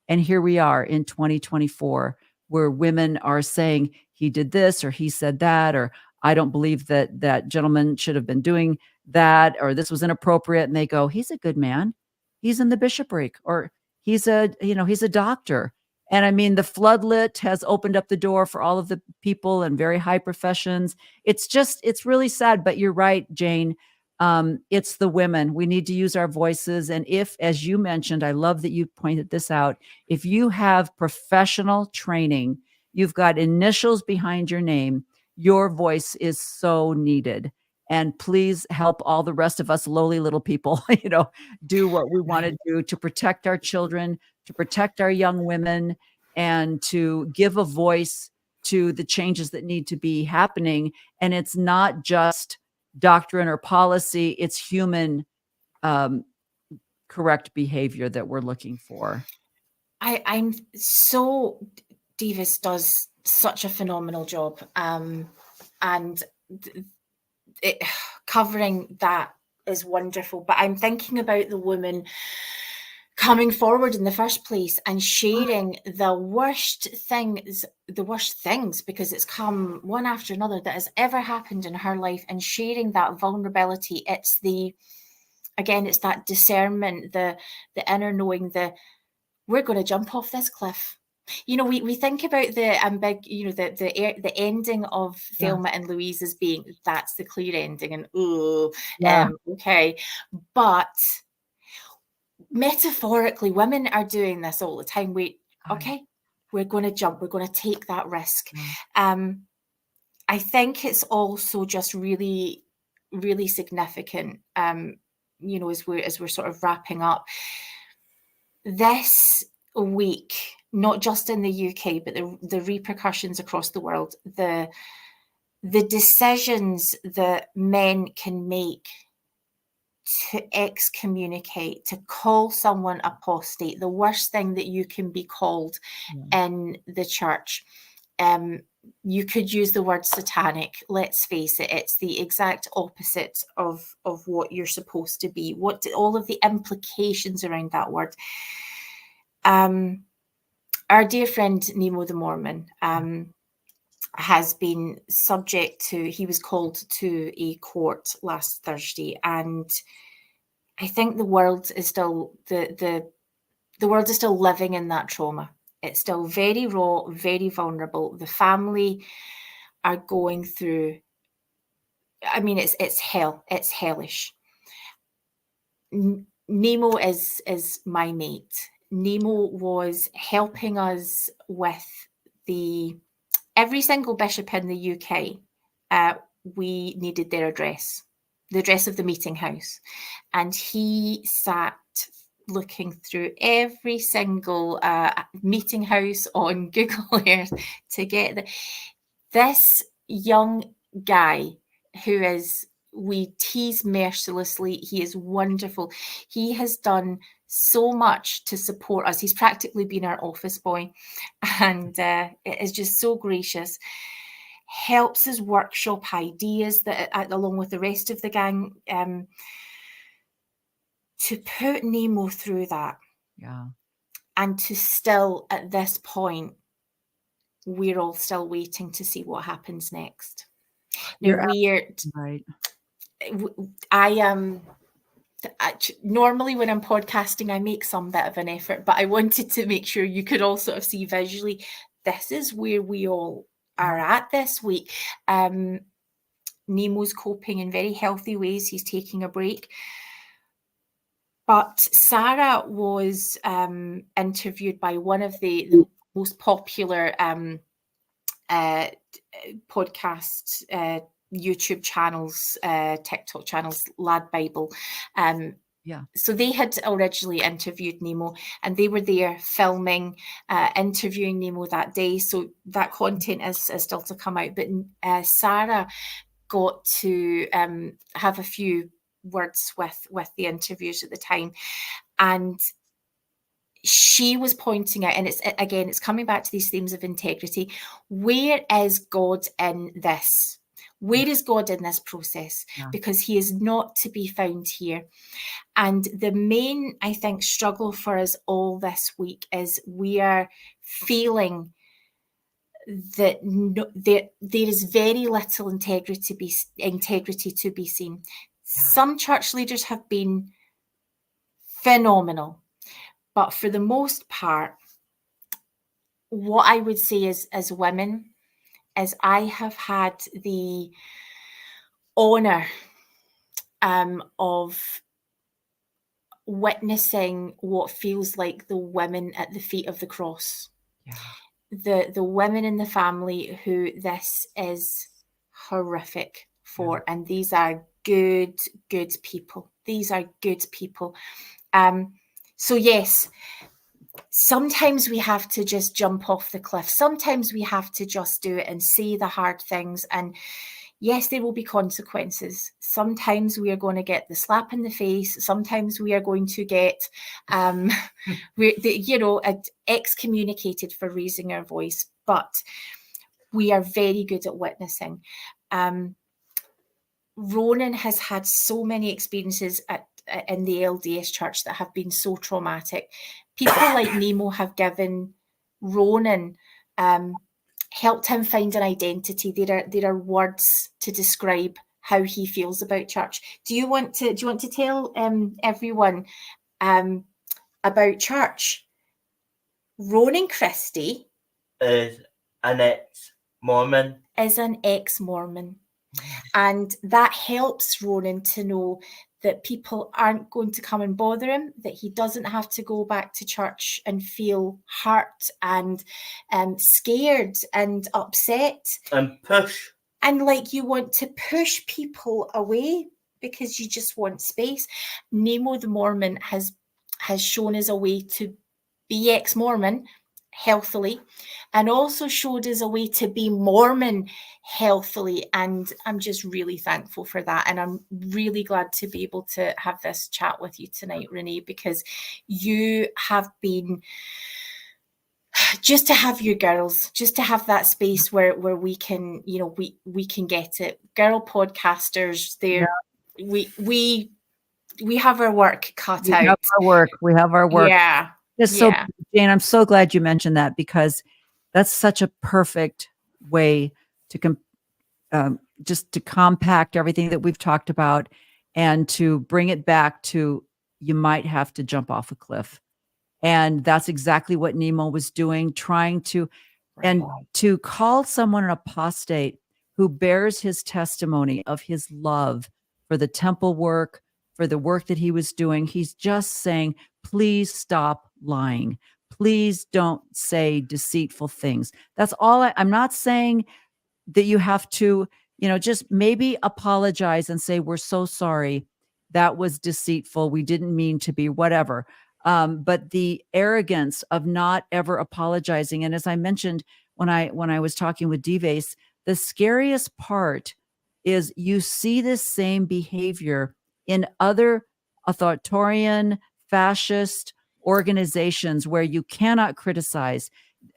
And here we are in 2024, where women are saying he did this, or he said that, or I don't believe that gentleman should have been doing that, or this was inappropriate. And they go, he's a good man. He's in the bishopric, or he's a doctor. And I mean, the floodlit has opened up the door for all of the people in very high professions. It's really sad, but you're right, Jane. It's the women. We need to use our voices. And if, as you mentioned, I love that you pointed this out, if you have professional training, you've got initials behind your name, your voice is so needed. And please help all the rest of us lowly little people, do what we want to do to protect our children, to protect our young women, and to give a voice to the changes that need to be happening. And it's not just doctrine or policy, it's human correct behavior that we're looking for. I'm so, Davis does such a phenomenal job. And covering that is wonderful. But I'm thinking about the woman coming forward in the first place and sharing the worst things, because it's come one after another that has ever happened in her life, and sharing that vulnerability. It's that discernment, the inner knowing, we're going to jump off this cliff. We think about the ending of Thelma and Louise as being, that's the clear ending, and okay. But metaphorically, women are doing this all the time. We're going to jump, we're going to take that risk. I think it's also just really, really significant, as we're sort of wrapping up this week, not just in the UK, but the repercussions across the world, the decisions that men can make to excommunicate, to call someone apostate, the worst thing that you can be called in the church. you could use the word satanic. Let's face it, it's the exact opposite of what you're supposed to be. All of the implications around that word. Our dear friend Nemo the Mormon has been subject to, he was called to a court last Thursday, and I think the world is still the world is still living in that trauma. It's still very raw, very vulnerable. The family are going through, I mean, it's hell. It's hellish. Nemo is my mate. Nemo was helping us with every single bishop in the UK. We needed their address, the address of the meeting house. And he sat looking through every single meeting house on Google Earth to get this young guy who is, we tease mercilessly. He is wonderful. He has done so much to support us. He's practically been our office boy, and it is just so gracious. Helps us workshop ideas that, along with the rest of the gang, to put Nemo through that. Yeah. And to still, at this point, we're all still waiting to see what happens next. Now, right. I am normally when I'm podcasting, I make some bit of an effort, but I wanted to make sure you could all sort of see visually, this is where we all are at this week. Nemo's coping in very healthy ways. He's taking a break. But Sarah was interviewed by one of the most popular podcast YouTube channels, TikTok channels, Lad Bible. So they had originally interviewed Nemo, and they were there filming, interviewing Nemo that day. So that content is still to come out. But Sarah got to have a few words with the interviewers at the time, and she was pointing out, and it's coming back to these themes of integrity. Where is God in this? Where is God in this process? Because he is not to be found here. And the main, I think, struggle for us all this week is we are feeling that there is very little integrity to be seen. Some church leaders have been phenomenal, but for the most part, what I would say is, as women, is I have had the honor of witnessing what feels like the women at the feet of the cross. The women in the family who this is horrific for, and these are good people. These are good people. So yes, sometimes we have to just jump off the cliff. Sometimes we have to just do it and say the hard things. And yes, there will be consequences. Sometimes we are going to get the slap in the face. Sometimes we are going to get, excommunicated for raising our voice. But we are very good at witnessing. Ronan has had so many experiences in the LDS church that have been so traumatic. People like Nemo have given Ronan, helped him find an identity. There are words to describe how he feels about church. Do you want to tell everyone about church? Ronan Christie is an ex-Mormon. And that helps Ronan to know that people aren't going to come and bother him, that he doesn't have to go back to church and feel hurt and scared and upset. And push. And like you want to push people away because you just want space. Nemo the Mormon has shown us a way to be ex-Mormon healthily, and also showed us a way to be Mormon healthily. And I'm just really thankful for that. And I'm really glad to be able to have this chat with you tonight, Renee, because you have been just to have you girls, just to have that space where we can, you know, we can get it. Girl podcasters, there, we have our work cut We out. have our work. We have our work. Yeah. Just so, Jane, I'm so glad you mentioned that, because that's such a perfect way to just to compact everything that we've talked about and to bring it back to, you might have to jump off a cliff. And that's exactly what Nemo was doing, trying to, and to call someone an apostate who bears his testimony of his love for the temple work, for the work that he was doing. He's just saying, please stop lying. Please don't say deceitful things. That's all. I'm not saying that you have to, you know, just maybe apologize and say, we're so sorry. That was deceitful. We didn't mean to be, whatever. But the arrogance of not ever apologizing. And as I mentioned, when I was talking with Dives, the scariest part is you see this same behavior in other authoritarian, fascist organizations where you cannot criticize.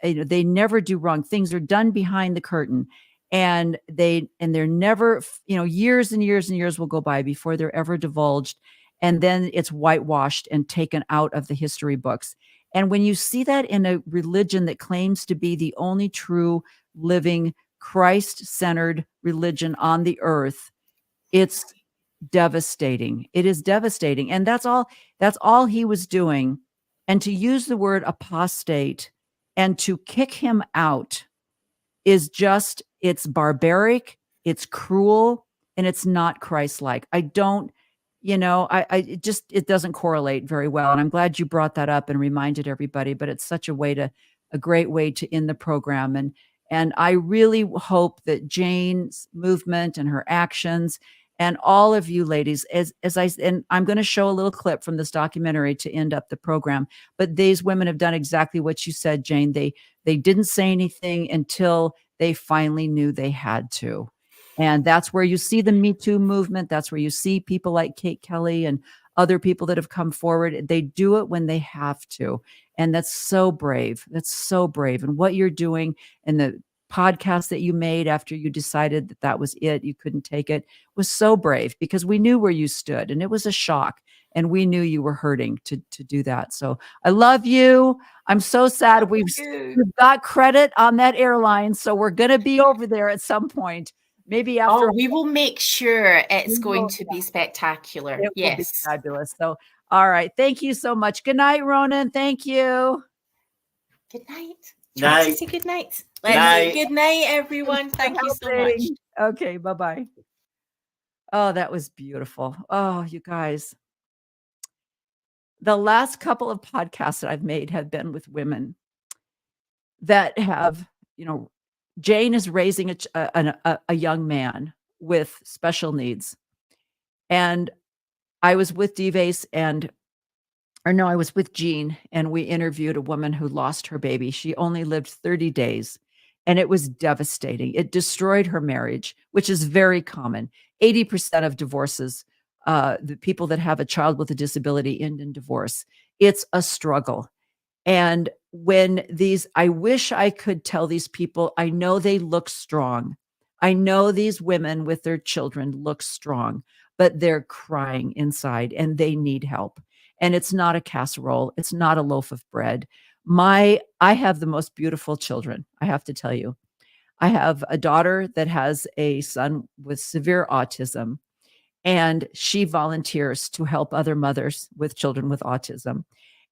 You know, they never do wrong. Things are done behind the curtain. And they're never, you know, years and years and years will go by before they're ever divulged. And then it's whitewashed and taken out of the history books. And when you see that in a religion that claims to be the only true living Christ-centered religion on the earth, it's devastating. It is devastating. And that's all he was doing. And to use the word apostate and to kick him out is just, it's barbaric, it's cruel, and it's not Christ-like. I don't, you know, it doesn't correlate very well. And I'm glad you brought that up and reminded everybody, but it's such a great way to end the program. And I really hope that Jane's movement and her actions and all of you ladies, and I'm going to show a little clip from this documentary to end up the program, but these women have done exactly what you said, Jane. They didn't say anything until they finally knew they had to. And that's where you see the Me Too movement. That's where you see people like Kate Kelly and other people that have come forward. They do it when they have to. And that's so brave. That's so brave. And what you're doing and the podcast that you made after you decided that that was it, you couldn't take it, was so brave, because we knew where you stood and it was a shock. And we knew you were hurting to do that. So I love you. I'm so sad we've got credit on that airline. So we're going to be over there at some point. Maybe after. Oh, we will make sure it's going to be spectacular. It will be Yes. fabulous. So, all right. Thank you so much. Good night, Ronan. Thank you. Good night. Night. Say good night. Night. Good night, everyone. Thank you so much. Okay. Bye-bye. Oh, that was beautiful. Oh, you guys. The last couple of podcasts that I've made have been with women that have, you know, Jane is raising a young man with special needs. And I was with Dives I was with Jean, and we interviewed a woman who lost her baby. She only lived 30 days, and it was devastating. It destroyed her marriage, which is very common. 80% of divorces, the people that have a child with a disability, end in divorce. It's a struggle. And when I wish I could tell these people, I know they look strong. I know these women with their children look strong, but they're crying inside and they need help. And it's not a casserole. It's not a loaf of bread. I have the most beautiful children, I have to tell you. I have a daughter that has a son with severe autism, and she volunteers to help other mothers with children with autism.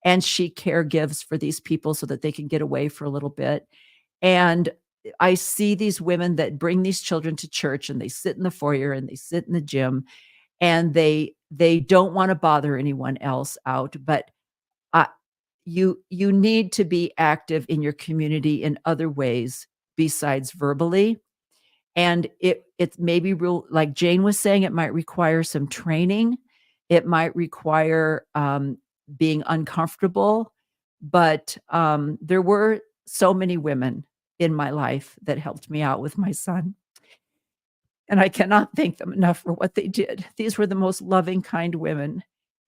And she caregives for these people so that they can get away for a little bit. And I see these women that bring these children to church, and they sit in the foyer and they sit in the gym, and they don't want to bother anyone else out. But you need to be active in your community in other ways besides verbally. And it may be real, like Jane was saying, it might require some training. It might require being uncomfortable. But there were so many women in my life that helped me out with my son. And I cannot thank them enough for what they did. These were the most loving, kind women.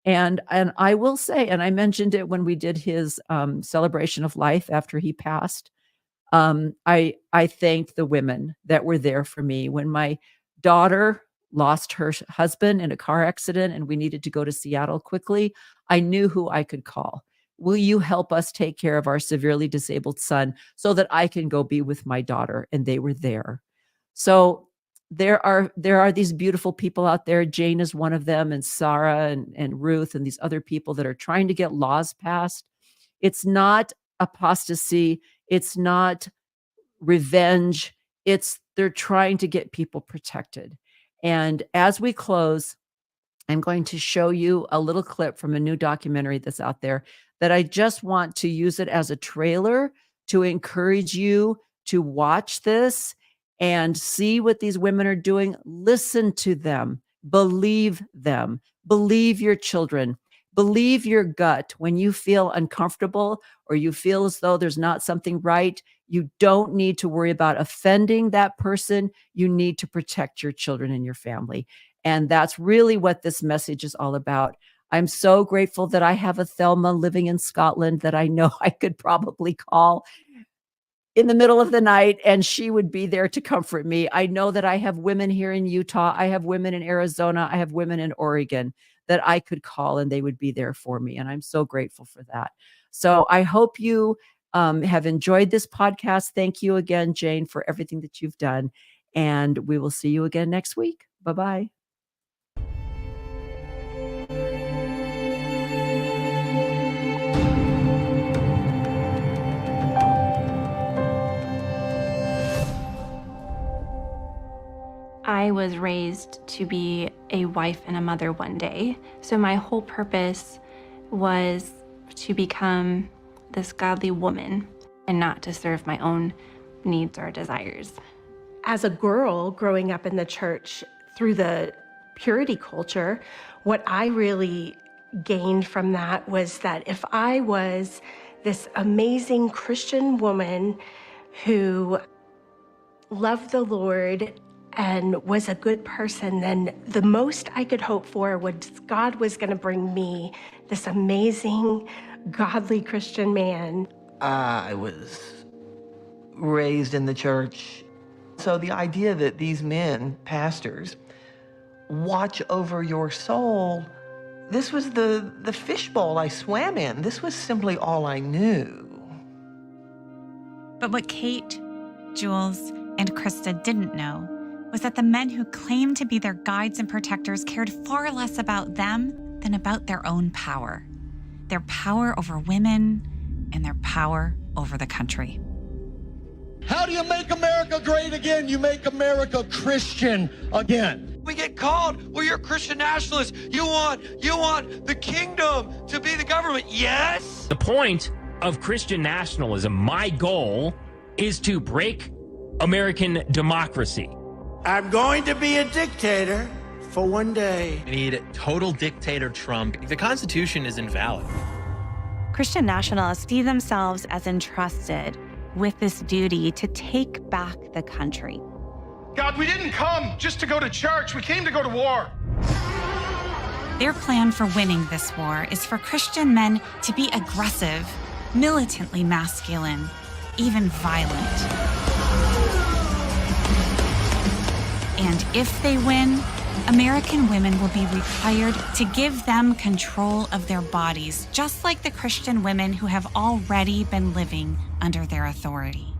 And I will say, and I mentioned it when we did his celebration of life after he passed, I thank the women that were there for me. When my daughter lost her husband in a car accident and we needed to go to Seattle quickly, I knew who I could call. Will you help us take care of our severely disabled son so that I can go be with my daughter? And they were there. So there are these beautiful people out there. Jane is one of them, and Sarah and Ruth and these other people that are trying to get laws passed. It's not apostasy. It's not revenge. They're trying to get people protected. And as we close, I'm going to show you a little clip from a new documentary that's out there that I just want to use it as a trailer to encourage you to watch this and see what these women are doing. Listen to them, believe your children, believe your gut. When you feel uncomfortable or you feel as though there's not something right, you don't need to worry about offending that person. You need to protect your children and your family. And that's really what this message is all about. I'm so grateful that I have a Thelma living in Scotland that I know I could probably call in the middle of the night and she would be there to comfort me. I know that I have women here in Utah. I have women in Arizona. I have women in Oregon that I could call and they would be there for me. And I'm so grateful for that. So I hope you have enjoyed this podcast. Thank you again, Jane, for everything that you've done. And we will see you again next week. Bye-bye. I was raised to be a wife and a mother one day. So my whole purpose was to become this godly woman and not to serve my own needs or desires. As a girl growing up in the church through the purity culture, what I really gained from that was that if I was this amazing Christian woman who loved the Lord and was a good person, then the most I could hope for was God was going to bring me this amazing, godly Christian man. I was raised in the church. So the idea that these men, pastors, watch over your soul, this was the fishbowl I swam in. This was simply all I knew. But what Kate, Jules, and Krista didn't know was that the men who claimed to be their guides and protectors cared far less about them than about their own power. Their power over women and their power over the country. How do you make America great again? You make America Christian again. We get called, well, you're a Christian nationalist. You want the kingdom to be the government. Yes. The point of Christian nationalism, my goal, is to break American democracy. I'm going to be a dictator for one day. We need total dictator Trump. The Constitution is invalid. Christian nationalists see themselves as entrusted with this duty to take back the country. God, we didn't come just to go to church. We came to go to war. Their plan for winning this war is for Christian men to be aggressive, militantly masculine, even violent. And if they win, American women will be required to give them control of their bodies, just like the Christian women who have already been living under their authority.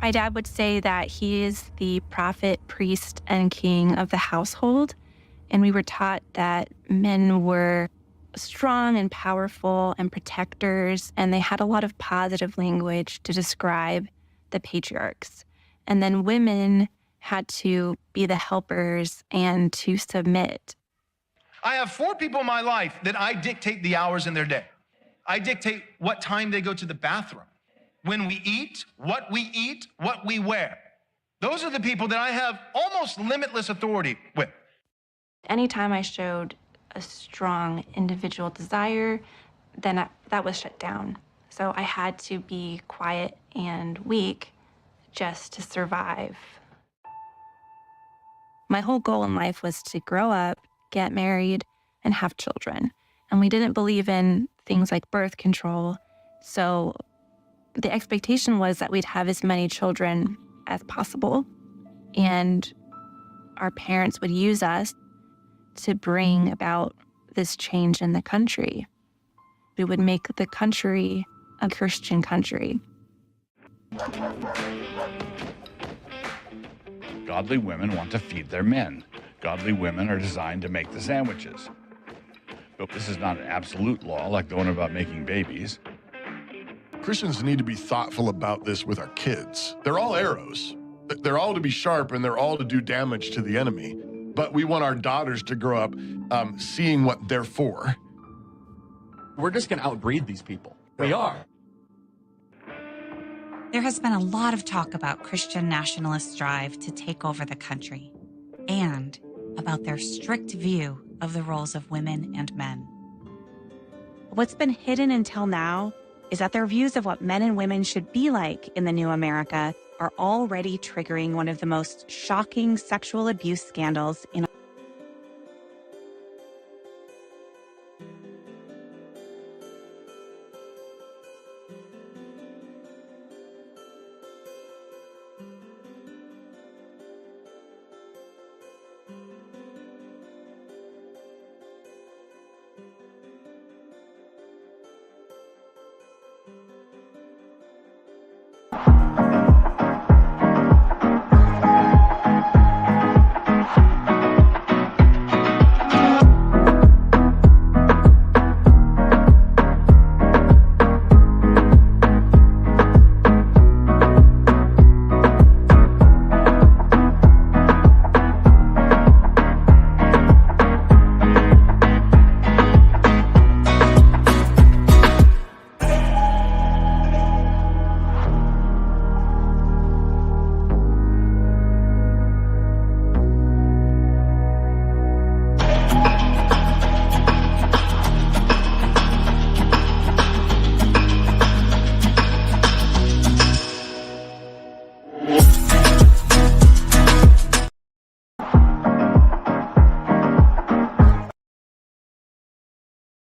My dad would say that he is the prophet, priest, and king of the household. And we were taught that men were strong and powerful and protectors, and they had a lot of positive language to describe the patriarchs. And then women had to be the helpers and to submit. I have 4 people in my life that I dictate the hours in their day. I dictate what time they go to the bathroom, when we eat, what we wear. Those are the people that I have almost limitless authority with. Anytime I showed a strong individual desire, then that was shut down. So I had to be quiet and weak just to survive. My whole goal in life was to grow up, get married, and have children. And we didn't believe in things like birth control. So the expectation was that we'd have as many children as possible. And our parents would use us to bring about this change in the country. We would make the country a Christian country. Godly women want to feed their men. Godly women are designed to make the sandwiches. But this is not an absolute law like the one about making babies. Christians need to be thoughtful about this with our kids. They're all arrows. They're all to be sharp and they're all to do damage to the enemy. But we want our daughters to grow up seeing what they're for. We're just going to outbreed these people. We are. There has been a lot of talk about Christian nationalists' drive to take over the country and about their strict view of the roles of women and men. What's been hidden until now is that their views of what men and women should be like in the new America are already triggering one of the most shocking sexual abuse scandals in